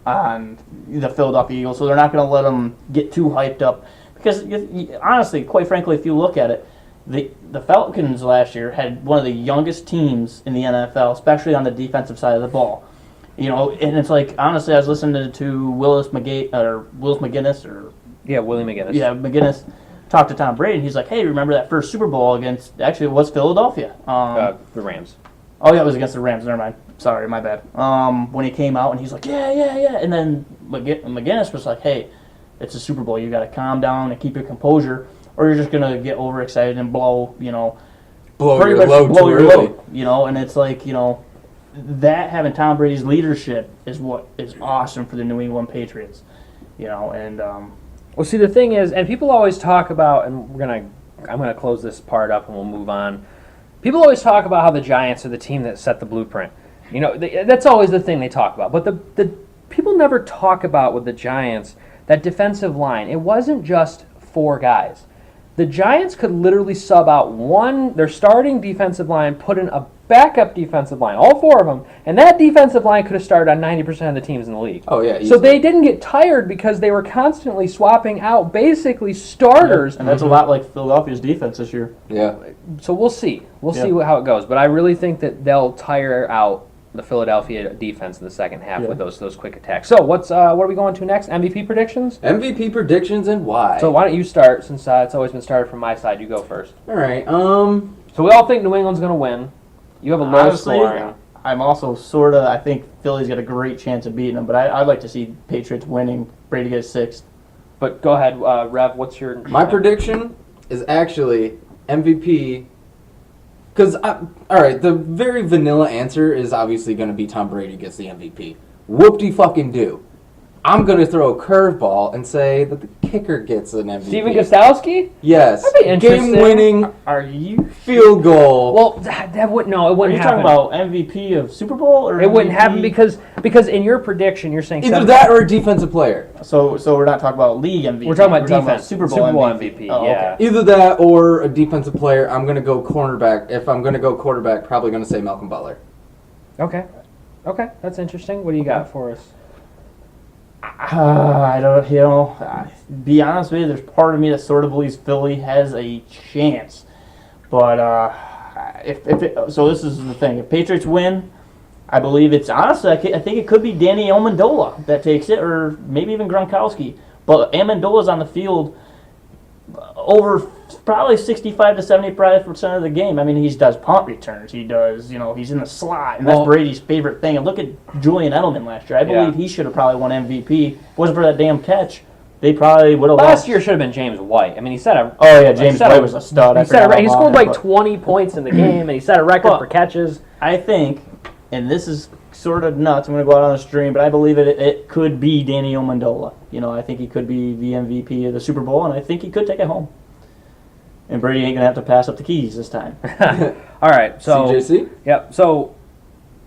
on the Philadelphia Eagles, so they're not going to let them get too hyped up. Because, honestly, quite frankly, if you look at it, the Falcons last year had one of the youngest teams in the NFL, especially on the defensive side of the ball. And it's like, honestly, I was listening to Willie McGinnis. Yeah, McGinnis talk to Tom Brady, and he's like, hey, remember that first Super Bowl against, actually, it was Philadelphia. The Rams. Oh, yeah, it was against the Rams. Never mind. Sorry, my bad. When he came out, and he's like, yeah. And then McGinnis was like, hey, it's a Super Bowl. You got to calm down and keep your composure, or you're just going to get overexcited and blow your load. And it's like, that having Tom Brady's leadership is what is awesome for the New England Patriots. Well, see, the thing is, and people always talk about, and I'm gonna close this part up and we'll move on. People always talk about how the Giants are the team that set the blueprint. That's always the thing they talk about. But the people never talk about with the Giants that defensive line. It wasn't just 4 guys. The Giants could literally sub out their starting defensive line, put in a backup defensive line, all 4 of them, and that defensive line could have started on 90% of the teams in the league. Oh, yeah. So easily. they didn't get tired because they were constantly swapping out basically starters. Yeah, and that's a lot like Philadelphia's defense this year. Yeah. So we'll see. We'll see how it goes. But I really think that they'll tire out the Philadelphia defense in the second half with those quick attacks. So what are we going to next? MVP predictions? MVP predictions and why. So why don't you start, since it's always been started from my side. You go first. All right. So we all think New England's going to win. You have a low scoring. I'm also sort of, I think Philly's got a great chance of beating them, but I'd like to see Patriots winning. Brady gets 6th. But go ahead, Rev, what's your... My prediction is actually MVP. Because, all right, the very vanilla answer is obviously going to be Tom Brady gets the MVP. Whoop-de-fucking-do. I'm going to throw a curveball and say that the kicker gets an MVP. Steven Gostkowski? Yes. That'd be interesting. Game-winning Are you... field goal. Well, that would no, it Are wouldn't you happen. talking about MVP of Super Bowl? Or It wouldn't MVP? happen because in your prediction you're saying Either that or a defensive player. So we're not talking about league MVP. We're talking about defense. Super Bowl MVP. Oh, yeah. okay. Either that or a defensive player. I'm going to go cornerback. If I'm going to go quarterback, probably going to say Malcolm Butler. Okay, that's interesting. What do you got for us? I don't, be honest with you, there's part of me that sort of believes Philly has a chance. But so this is the thing. If Patriots win, I believe it's, honestly, I think it could be Danny Amendola that takes it, or maybe even Gronkowski. But Amendola's on the field over probably 65 to 75% of the game. I mean, he does punt returns. He does, he's in the slot, and that's Brady's favorite thing. And look at Julian Edelman last year. I believe he should have probably won MVP. If it wasn't for that damn catch, they probably would have lost. Last year should have been James White. I mean, he set a... Oh, yeah, James White was a stud. He scored like 20 points in the game, and he set a record for catches. I think, and this is sort of nuts, I'm going to go out on a stream, but I believe it could be Danny Amendola. I think he could be the MVP of the Super Bowl, and I think he could take it home. And Brady ain't going to have to pass up the keys this time. All right, so... CJC? Yep, so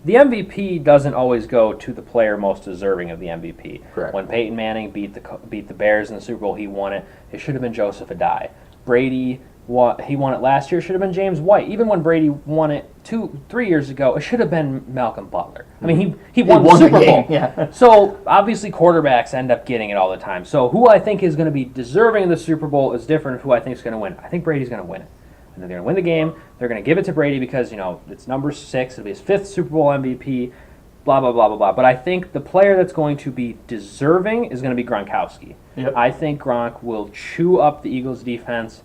the MVP doesn't always go to the player most deserving of the MVP. Correct. When Peyton Manning beat the Bears in the Super Bowl, he won it. It should have been Joseph Adai. Brady... He won it last year. It should have been James White. Even when Brady won it 2-3 years ago, it should have been Malcolm Butler. I mean, he won the Super Bowl. Yeah. So obviously quarterbacks end up getting it all the time. So who I think is going to be deserving of the Super Bowl is different from who I think is going to win. I think Brady's going to win it. And then they're going to win the game. They're going to give it to Brady because, it's number 6. It'll be his 5th Super Bowl MVP, blah, blah, blah, blah, blah. But I think the player that's going to be deserving is going to be Gronkowski. Yep. I think Gronk will chew up the Eagles' defense,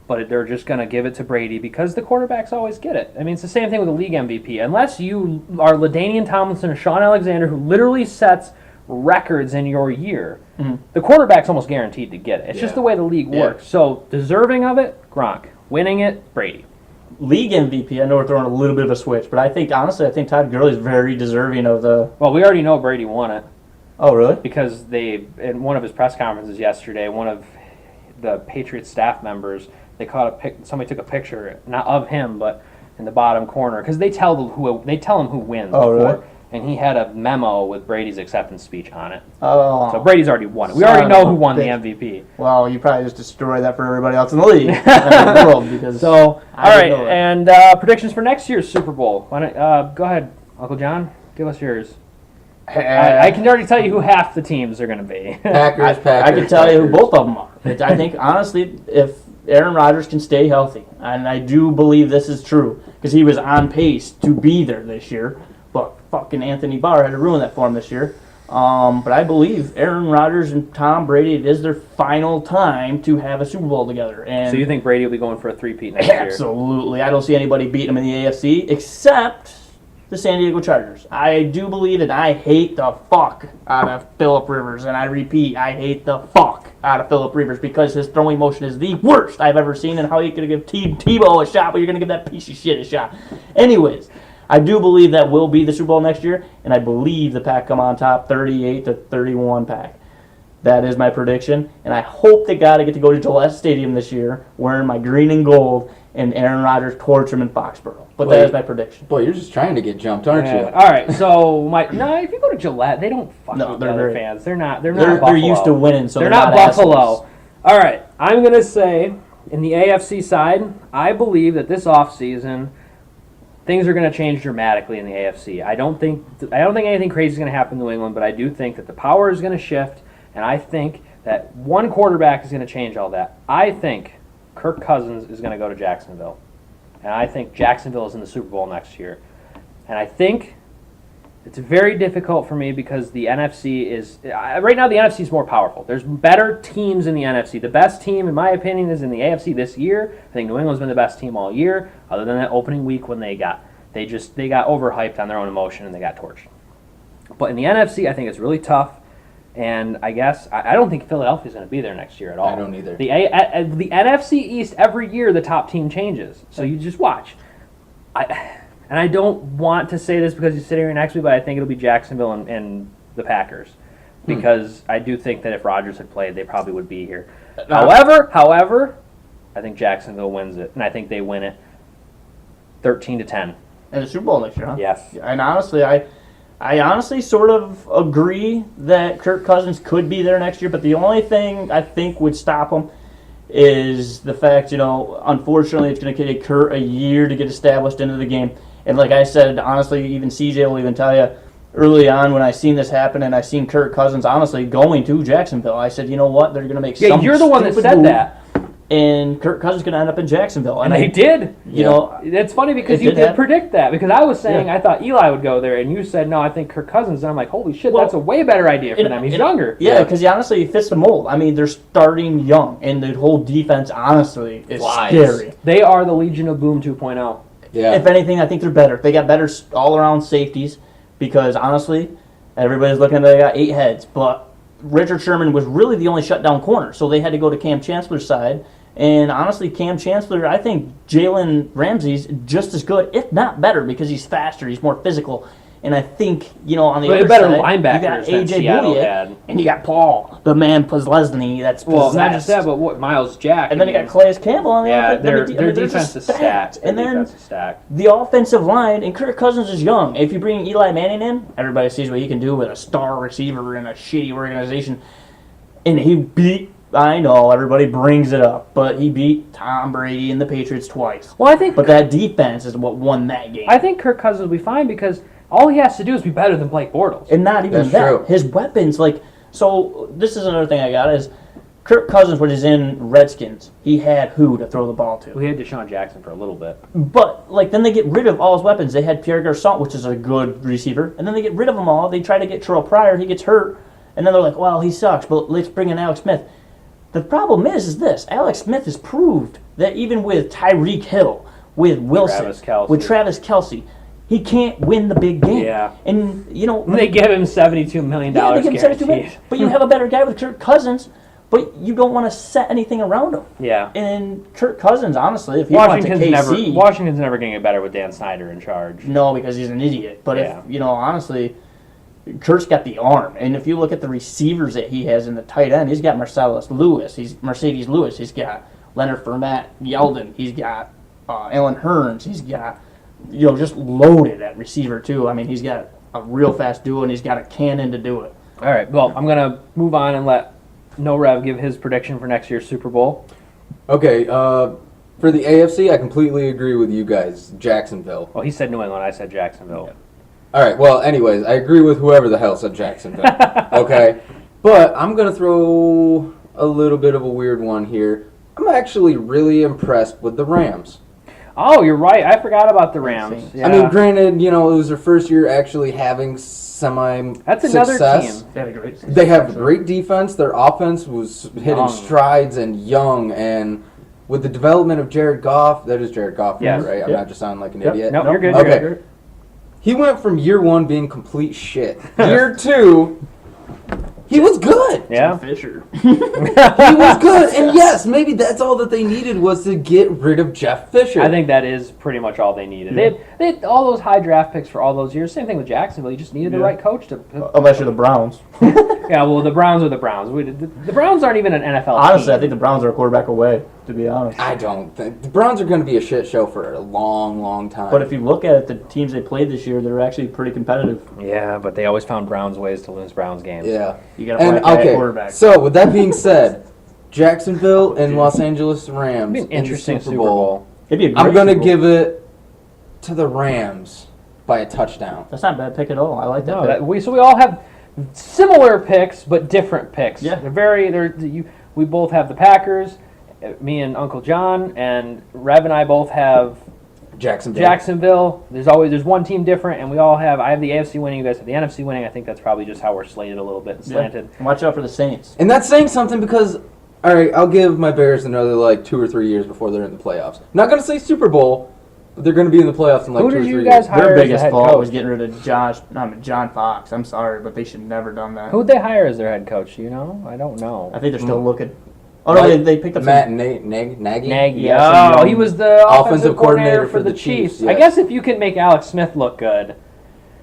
but they're just going to give it to Brady because the quarterbacks always get it. I mean, it's the same thing with the league MVP. Unless you are LaDainian Tomlinson or Sean Alexander, who literally sets records in your year, the quarterback's almost guaranteed to get it. It's just the way the league works. So, deserving of it, Gronk. Winning it, Brady. League MVP, I know we're throwing a little bit of a switch, but I think Todd Gurley's very deserving of the... Well, we already know Brady won it. Oh, really? Because in one of his press conferences yesterday, one of the Patriots staff members... Somebody took a picture, not of him, but in the bottom corner, because they tell him who wins. Oh, really? And he had a memo with Brady's acceptance speech on it. Oh. So Brady's already won it. We already know who won the MVP. Well, you probably just destroyed that for everybody else in the league, in the world, because. So, all right, and predictions for next year's Super Bowl. Why don't, go ahead, Uncle John. Give us yours. I can already tell you who half the teams are going to be. Packers. I can tell you who both of them are. I think, honestly, if Aaron Rodgers can stay healthy, and I do believe this is true, because he was on pace to be there this year, but fucking Anthony Barr had to ruin that for him this year. But I believe Aaron Rodgers and Tom Brady, it is their final time to have a Super Bowl together. And so you think Brady will be going for a three-peat next year? Absolutely. I don't see anybody beating him in the AFC except the San Diego Chargers. I do believe that I hate the fuck out of Phillip Rivers, and I repeat, I hate the fuck out of Phillip Rivers because his throwing motion is the worst I've ever seen, and how you going to give Tebow a shot, but you're going to give that piece of shit a shot. Anyways, I do believe that will be the Super Bowl next year, and I believe the Pack come on top 38-31 Pack. That is my prediction, and I hope to God I get to go to Gillette Stadium this year wearing my green and gold and Aaron Rodgers torch him in Foxborough. But that is my prediction. Boy, you're just trying to get jumped, aren't you? All right, so if you go to Gillette, they don't fuck with the other fans. They're not Buffalo. They're used to winning, so they're not Buffalo. assholes. All right, I'm gonna say in the AFC side, I believe that this offseason, things are going to change dramatically in the AFC. I don't think anything crazy is going to happen in New England, but I do think that the power is going to shift, and I think that one quarterback is going to change all that. I think Kirk Cousins is going to go to Jacksonville, and I think Jacksonville is in the Super Bowl next year. And I think it's very difficult for me because the NFC is right now. The NFC is more powerful. There's better teams in the NFC. The best team, in my opinion, is in the AFC this year. I think New England's been the best team all year, other than that opening week when they got overhyped on their own emotion and they got torched. But in the NFC, I think it's really tough. And I guess I don't think Philadelphia's going to be there next year at all. I don't either. The NFC East, every year the top team changes. So you just watch. And I don't want to say this because he's sitting here next to me, but I think it'll be Jacksonville and the Packers. Because I do think that if Rodgers had played, they probably would be here. However, I think Jacksonville wins it. And I think they win it 13-10. In the Super Bowl next year, huh? Yes. And honestly, I honestly sort of agree that Kirk Cousins could be there next year, but the only thing I think would stop him is the fact, unfortunately it's going to take Kirk a year to get established into the game. And like I said, honestly, even CJ will even tell you, early on when I seen this happen and I seen Kirk Cousins honestly going to Jacksonville, I said, you know what, they're going to make some you're the one that said that. And Kirk Cousins is going to end up in Jacksonville. And they did. It's funny because you did predict that. Because I was saying I thought Eli would go there, and you said, no, I think Kirk Cousins. And I'm like, holy shit, that's a way better idea for them. He's younger. Yeah, because honestly, he fits the mold. I mean, they're starting young, and the whole defense, honestly, is scary. They are the Legion of Boom 2.0. Yeah. If anything, I think they're better. They got better all-around safeties because, honestly, everybody's looking at they got 8 heads. But Richard Sherman was really the only shutdown corner, so they had to go to Cam Chancellor's side. And honestly, Cam Chancellor, I think Jalen Ramsey's just as good, if not better, because he's faster, he's more physical. And I think, on the other better side, linebackers you got than AJ Seattle Bouye, had. and you got Paul, the man Poslesny, that's possessed. Well, not just that, but what Miles Jack. And then you got Calais Campbell on the other. Their defense is stacked. And then the offensive line, and Kirk Cousins is young. If you bring Eli Manning in, everybody sees what he can do with a star receiver in a shitty organization. And he beat, I know, everybody brings it up, but he beat Tom Brady and the Patriots twice. Well, but that defense is what won that game. I think Kirk Cousins will be fine because all he has to do is be better than Blake Bortles. And not even that. True. His weapons, so this is another thing I got is Kirk Cousins, when he's in Redskins, he had who to throw the ball to? We had Deshaun Jackson for a little bit. But, then they get rid of all his weapons. They had Pierre Garçon, which is a good receiver, and then they get rid of them all. They try to get Terrell Pryor. He gets hurt. And then they're like, well, he sucks, but let's bring in Alex Smith. The problem is this. Alex Smith has proved that even with Tyreek Hill, with Wilson, with Travis Kelce, he can't win the big game. Yeah. And, they give him $72 million guaranteed. But you have a better guy with Kirk Cousins, but you don't want to set anything around him. Yeah. And Kirk Cousins, honestly, if he went to KC... Washington's never going to get better with Dan Snyder in charge. No, because he's an idiot. But if, honestly... Kurt's got the arm, and if you look at the receivers that he has in the tight end, he's got Mercedes Lewis, he's got Leonard Fournette, Yeldon, he's got Alan Hearns, he's got just loaded at receiver too. I mean, he's got a real fast duo, and he's got a cannon to do it. All right, well, I'm gonna move on and let No Rev give his prediction for next year's Super Bowl. Okay, for the AFC, I completely agree with you guys. Jacksonville. Well, he said New England, I said Jacksonville. Yeah. All right, well, anyways, I agree with whoever the hell said Jacksonville, okay? But I'm going to throw a little bit of a weird one here. I'm actually really impressed with the Rams. Oh, you're right. I forgot about the Rams. Yeah. I mean, granted, it was their first year actually having That's another success. Team. They had a great season. They have great defense. Their offense was hitting strides and young, and with the development of Jared Goff, that is Jared Goff, yes. right? I'm not just sounding like an idiot. No, you're good. Okay. You're good. He went from year 1 being complete shit. Year 2, he was good. Yeah. Fisher. He was good. And yes, maybe that's all that they needed was to get rid of Jeff Fisher. I think that is pretty much all they needed. Yeah. They had all those high draft picks for all those years. Same thing with Jacksonville. You just needed the right coach to... Unless you're the Browns. Yeah, well, the Browns are the Browns. The Browns aren't even an NFL Honestly, team. I think the Browns are a quarterback away, to be honest. I don't think... The Browns are going to be a shit show for a long, long time. But if you look at it, the teams they played this year, they're actually pretty competitive. Yeah, but they always found Browns ways to lose Browns games. Yeah. You got to play a quarterback. So, with that being said, Jacksonville and Los Angeles Rams. It'd be an interesting in the Super Bowl. It'd be a great I'm going to Super Bowl. give it to the Rams by a touchdown. That's not a bad pick at all. I like that. No, pick. so we all have similar picks, but different picks. Yeah. We both have the Packers, me and Uncle John, and Rev and I both have Jacksonville. There's one team different, and I have the AFC winning, you guys have the NFC winning. I think that's probably just how we're slated a little bit and slanted. Yeah. Watch out for the Saints. And that's saying something because, all right, I'll give my Bears another 2 or 3 years before they're in the playoffs. Not going to say Super Bowl, but they're going to be in the playoffs in 2 or 3 years. Who did you guys hire Their as the biggest head fault coach? was getting rid of John Fox. I'm sorry, but they should never done that. Who'd they hire as their head coach? Do you know? I don't know. I think they're still looking. Oh no, they picked up Matt some, Nagy. Nagy. Yeah, Oh, he was the offensive coordinator for the Chiefs. Chiefs. I guess if you can make Alex Smith look good.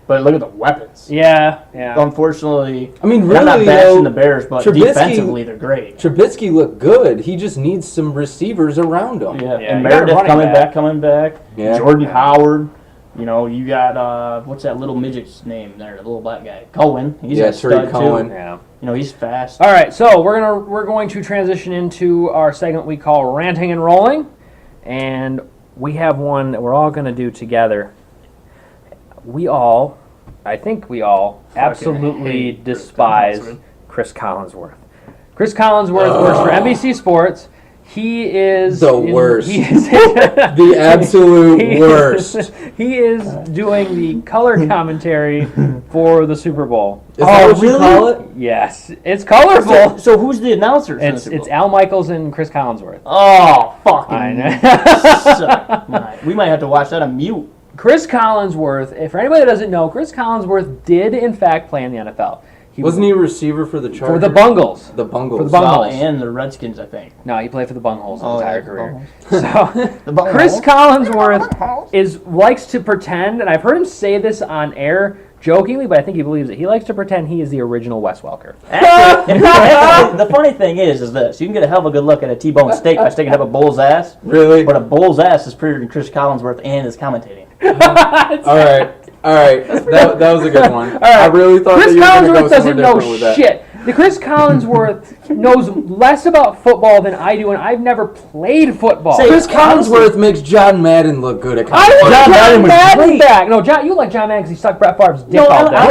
but look at the weapons. Yeah. Unfortunately, I mean, I'm really, not bashing though, the Bears, but Trubisky- defensively they're great. Trubisky looked good. He just needs some receivers around him. Yeah, Yeah, and you got a Meredith running coming back. Yeah. Jordan Howard. You know, you got what's that little midget's name there? The little black guy, Cohen. He's a stud Tariq Cohen. too. Yeah. You know, he's fast. All right, so we're going to transition into our segment we call ranting and rolling, and we have one that we're all going to do together. I think we all absolutely hate Chris despise Collinsworth. Chris Collinsworth. Chris Collinsworth works for NBC Sports. He is The worst. He is The absolute worst. He is doing the color commentary for the Super Bowl. Is that what you really? call it? Yes, it's colorful. So who's the announcers? in the It's Super Bowl? Al Michaels and Chris Collinsworth. Oh, fucking. I know. suck. Right. We might have to watch that on mute. Chris Collinsworth, for anybody that doesn't know, Chris Collinsworth did in fact play in the NFL. Wasn't he a receiver for the Chargers? For the Bungles. The Bungles. For the Bungles. And the Redskins, I think. No, he played for the Bungholes his entire career. The So, Bungholes. Chris Collinsworth likes to pretend, and I've heard him say this on air jokingly, but I think he believes it. He likes to pretend he is the original Wes Welker. Actually, the funny thing is this: you can get a hell of a good look at a T-bone steak by sticking up a bull's ass. Really? But a bull's ass is prettier than Chris Collinsworth and his commentating. All right. That was a good one. All right. I really thought Chris that you were going to Collinsworth go doesn't somewhere know different with that. shit. The Chris Collinsworth knows less about football than I do, and I've never played football. Say- Chris Collinsworth makes John Madden look good at I want John Madden John was Madden great. back. No, John, you like John Madden because he sucked Brett Favre's dick No, all day. I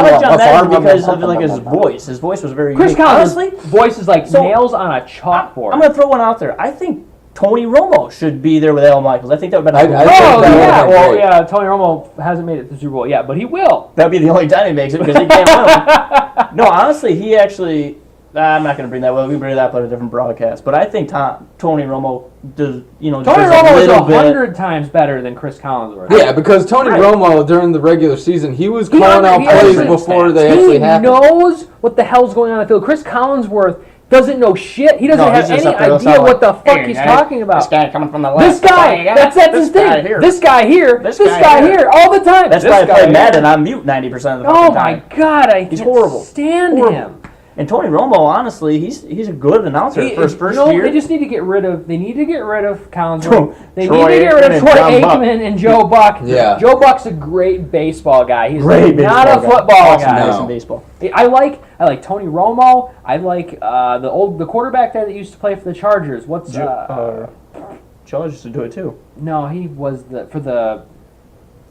like John Madden because of like his voice. His voice was very Chris unique. Honestly, Collinsworth's voice is like So- nails on a chalkboard. I'm going to throw one out there. I think Tony Romo should be there with Al Michaels. I think that would be I Oh, think that would've yeah. been Well, great. yeah, Tony Romo hasn't made it to the Super Bowl yet, but he will. That'd be the only time he makes it because he can't win. No, honestly, he actually. I'm not going to bring that. Well, we bring that up on a different broadcast. But I think Tony Romo does. Tony does Romo is little bit. 100 times better than Chris Collinsworth. Yeah, because Tony Right. Romo during the regular season, he was calling out He plays understands. before they He actually happened. knows what the hell's going on in the field. Chris Collinsworth doesn't know shit. He doesn't No, have he's just any up there idea sounding what the like, fuck "Hey, he's guys, talking about. This guy coming from the This left. guy, that's his thing. Here. This guy here, This this guy guy here. here, all the time. That's This why I guy play here. Madden on mute 90% of the Oh fucking my time. god, I He's can't horrible. stand Horrible. him. And Tony Romo, honestly, he's a good announcer for his first year. They just need to get rid of. They need to get rid of Collinsworth. They Troy need to get rid Aikman of and Troy John Buck. Aikman and Joe Buck. Yeah. Joe Buck's a great baseball guy. He's Great not a baseball guy. football Awesome guy. guy in No. baseball. I like Tony Romo. I like the quarterback there that used to play for the Chargers. What's Charles used to do it too. no, he was for the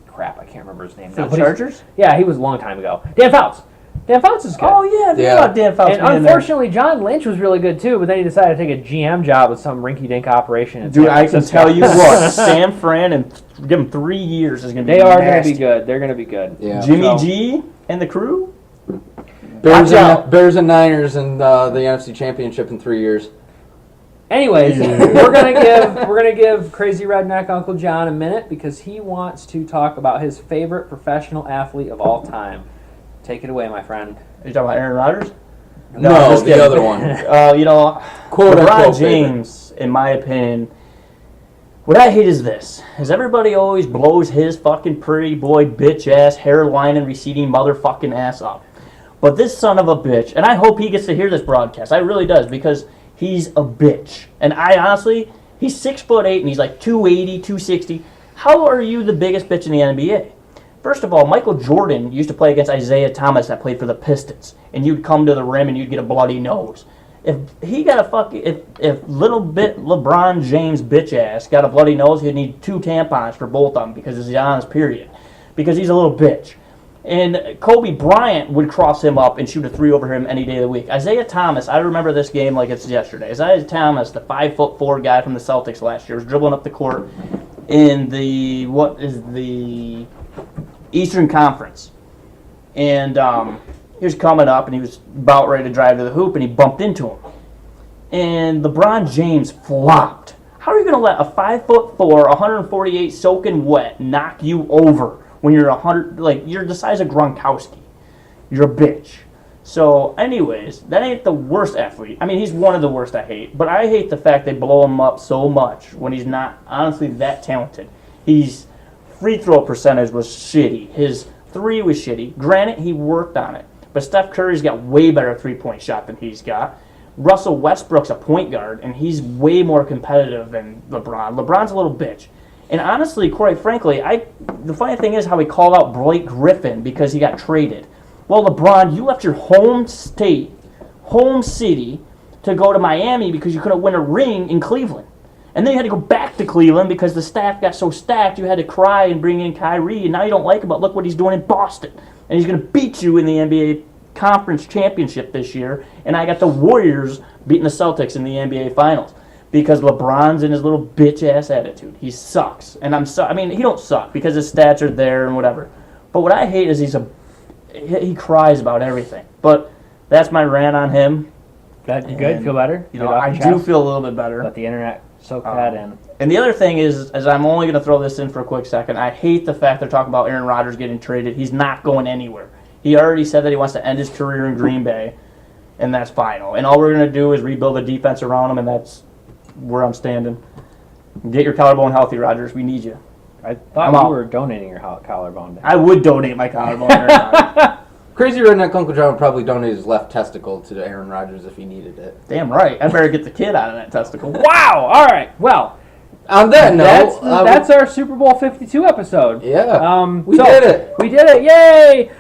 crap. I can't remember his name. For now, the but he's- Chargers? Yeah, he was a long time ago. Dan Fouts. Dan Fouts is good. Oh yeah, I forgot Yeah. about Dan Fouts And being in there. unfortunately, John Lynch was really good too, but then he decided to take a GM job with some rinky-dink operation. in Dude, San I can Francisco. tell you what, Sam Fran and give him 3 years is going to be They are going to nasty. be good. They're going to be good. Yeah. Jimmy So- G and the crew. Bears Watch out. and Niners in the NFC Championship in 3 years. Anyways, we're gonna give Crazy Redneck Uncle John a minute because he wants to talk about his favorite professional athlete of all time. Take it away, my friend. Are you talking about Aaron Rodgers? No, just the kidding. other one. Quote LeBron unquote James, in my opinion, what I hate is this: is everybody always blows his fucking pretty boy bitch ass hairline and receding motherfucking ass up. But this son of a bitch, and I hope he gets to hear this broadcast. I really does because he's a bitch. And I honestly, he's 6'8" and he's like 280, 260. How are you the biggest bitch in the NBA? First of all, Michael Jordan used to play against Isaiah Thomas that played for the Pistons, and you'd come to the rim and you'd get a bloody nose. If he got a if little bit LeBron James bitch ass got a bloody nose, he'd need 2 tampons for both of them because he's on his period, because he's a little bitch. And Kobe Bryant would cross him up and shoot a 3 over him any day of the week. Isaiah Thomas, I remember this game like it's yesterday. Isaiah Thomas, the 5'4" guy from the Celtics last year, was dribbling up the court in the Eastern Conference, and he was coming up and he was about ready to drive to the hoop and he bumped into him, and LeBron James flopped. How are you going to let a 5'4", 148 soaking wet knock you over when you're 100? Like, you're the size of Gronkowski. You're a bitch. So, anyways, that ain't the worst athlete. I mean, he's one of the worst I hate, but I hate the fact they blow him up so much when he's not honestly that talented. His free throw percentage was shitty. His 3 was shitty. Granted, he worked on it, but Steph Curry's got way better 3-point shot than he's got. Russell Westbrook's a point guard, and he's way more competitive than LeBron. LeBron's a little bitch. And honestly, quite frankly, the funny thing is how he called out Blake Griffin because he got traded. Well, LeBron, you left your home state, home city, to go to Miami because you couldn't win a ring in Cleveland. And then you had to go back to Cleveland because the staff got so stacked you had to cry and bring in Kyrie, and now you don't like him, but look what he's doing in Boston. And he's going to beat you in the NBA Conference Championship this year, and I got the Warriors beating the Celtics in the NBA Finals because LeBron's in his little bitch-ass attitude. He sucks. And I mean, he don't suck because his stats are there and whatever. But what I hate is he cries about everything. But that's my rant on him. You good? Feel better? You know, I do feel a little bit better. Let the internet soak that in. And the other thing is I'm only going to throw this in for a quick second. I hate the fact they're talking about Aaron Rodgers getting traded. He's not going anywhere. He already said that he wants to end his career in Green Bay, and that's final. And all we're going to do is rebuild a defense around him, and that's where I'm standing. Get your collarbone healthy, Rodgers. We need you. I thought you were donating your collarbone. I would donate my collarbone to Aaron Rodgers. Crazy Redneck Uncle John would probably donate his left testicle to Aaron Rodgers if he needed it. Damn right. I better get the kid out of that testicle. Wow! All right. Well, on that note, that's our Super Bowl 52 episode. Yeah. We did it. We did it. Yay!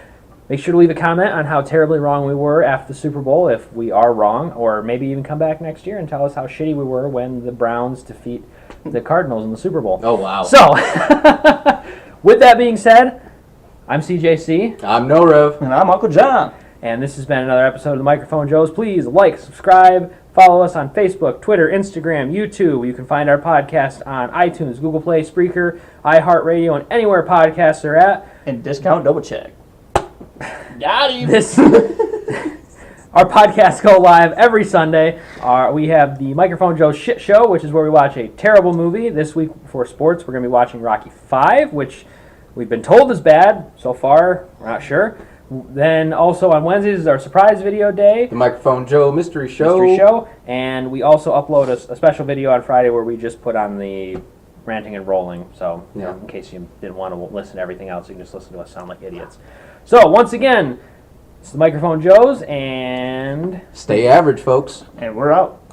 Make sure to leave a comment on how terribly wrong we were after the Super Bowl, if we are wrong, or maybe even come back next year and tell us how shitty we were when the Browns defeat the Cardinals in the Super Bowl. Oh, wow. So, with that being said, I'm CJC. I'm No Rev. And I'm Uncle John. And this has been another episode of the Microphone Joes. Please like, subscribe, follow us on Facebook, Twitter, Instagram, YouTube. You can find our podcast on iTunes, Google Play, Spreaker, iHeartRadio, and anywhere podcasts are at. And discount double check. Got him. Our podcasts go live every Sunday. We have the Microphone Joe Shit Show, which is where we watch a terrible movie. This week for sports, we're going to be watching Rocky V, which we've been told is bad. So far, we're not sure. Then also on Wednesdays is our surprise video day. The Microphone Joe Mystery Show. And we also upload a special video on Friday where we just put on the ranting and rolling. So in case you didn't want to listen to everything else, you can just listen to us sound like idiots. So, once again, it's the Microphone Joes, and stay average, folks. And we're out.